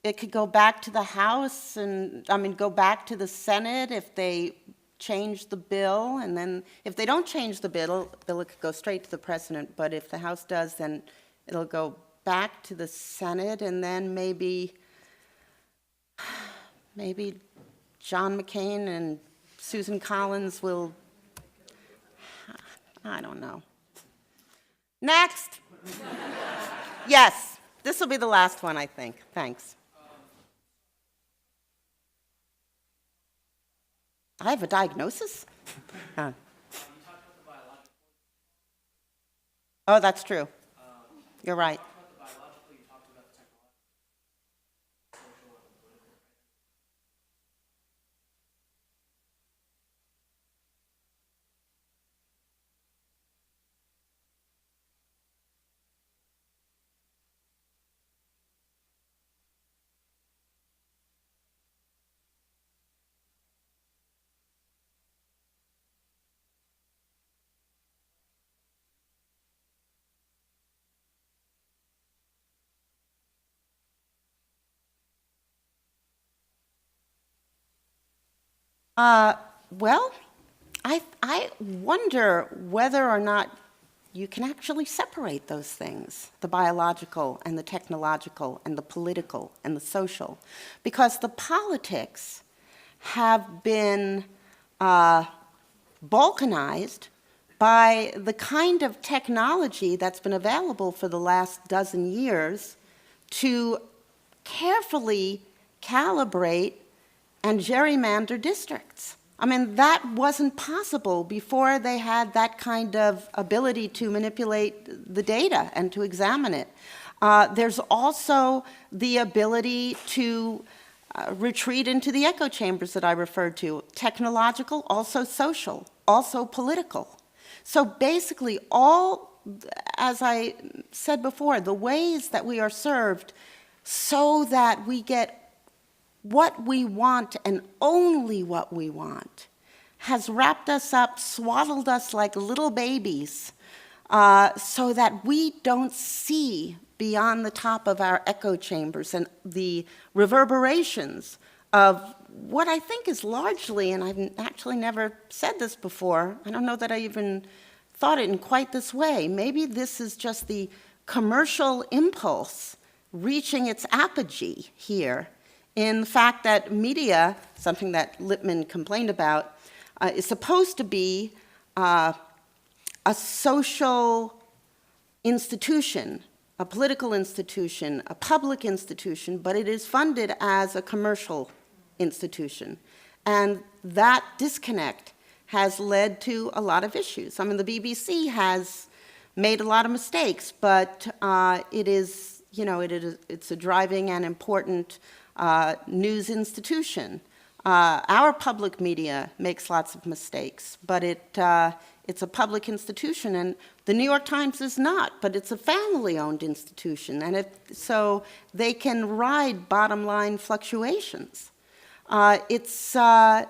it could go back to the House and, I mean, go back to the Senate if they change the bill. And then if they don't change the bill, it could go straight to the President. But if the House does, then it'll go back to the Senate, and then maybe John McCain and Susan Collins will, I don't know. Next. Yes, this will be the last one, I think. Thanks. I have a diagnosis? Oh, that's true. You're right. Well, I wonder whether or not you can actually separate those things, the biological and the technological and the political and the social, because the politics have been balkanized by the kind of technology that's been available for the last dozen years to carefully calibrate and gerrymander districts. I mean, that wasn't possible before they had that kind of ability to manipulate the data and to examine it. There's also the ability to retreat into the echo chambers that I referred to, technological, also social, also political. So basically all, as I said before, the ways that we are served so that we get what we want and only what we want has wrapped us up, swaddled us like little babies, so that we don't see beyond the top of our echo chambers and the reverberations of what I think is largely, and I've actually never said this before, I don't know that I even thought it in quite this way, maybe this is just the commercial impulse reaching its apogee here, in the fact that media, something that Lippmann complained about, is supposed to be a social institution, a political institution, a public institution, but it is funded as a commercial institution. And that disconnect has led to a lot of issues. I mean, the BBC has made a lot of mistakes, but it is, you know, it's a driving and important news institution. Our public media makes lots of mistakes, but it's a public institution, and the New York Times is not, but it's a family-owned institution, and so they can ride bottom-line fluctuations. It's a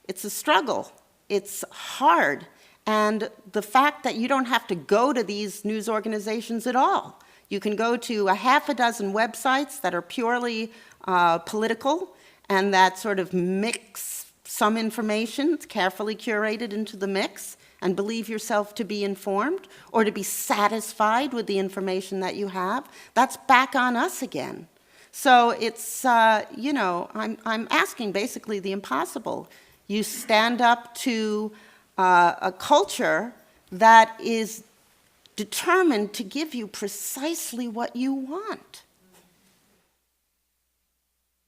struggle. It's hard. And the fact that you don't have to go to these news organizations at all. You can go to a half a dozen websites that are purely political and that sort of mix some information, carefully curated into the mix, and believe yourself to be informed or to be satisfied with the information that you have. That's back on us again. So it's, you know, I'm asking basically the impossible. You stand up to a culture that is determined to give you precisely what you want.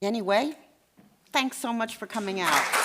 Anyway, thanks so much for coming out.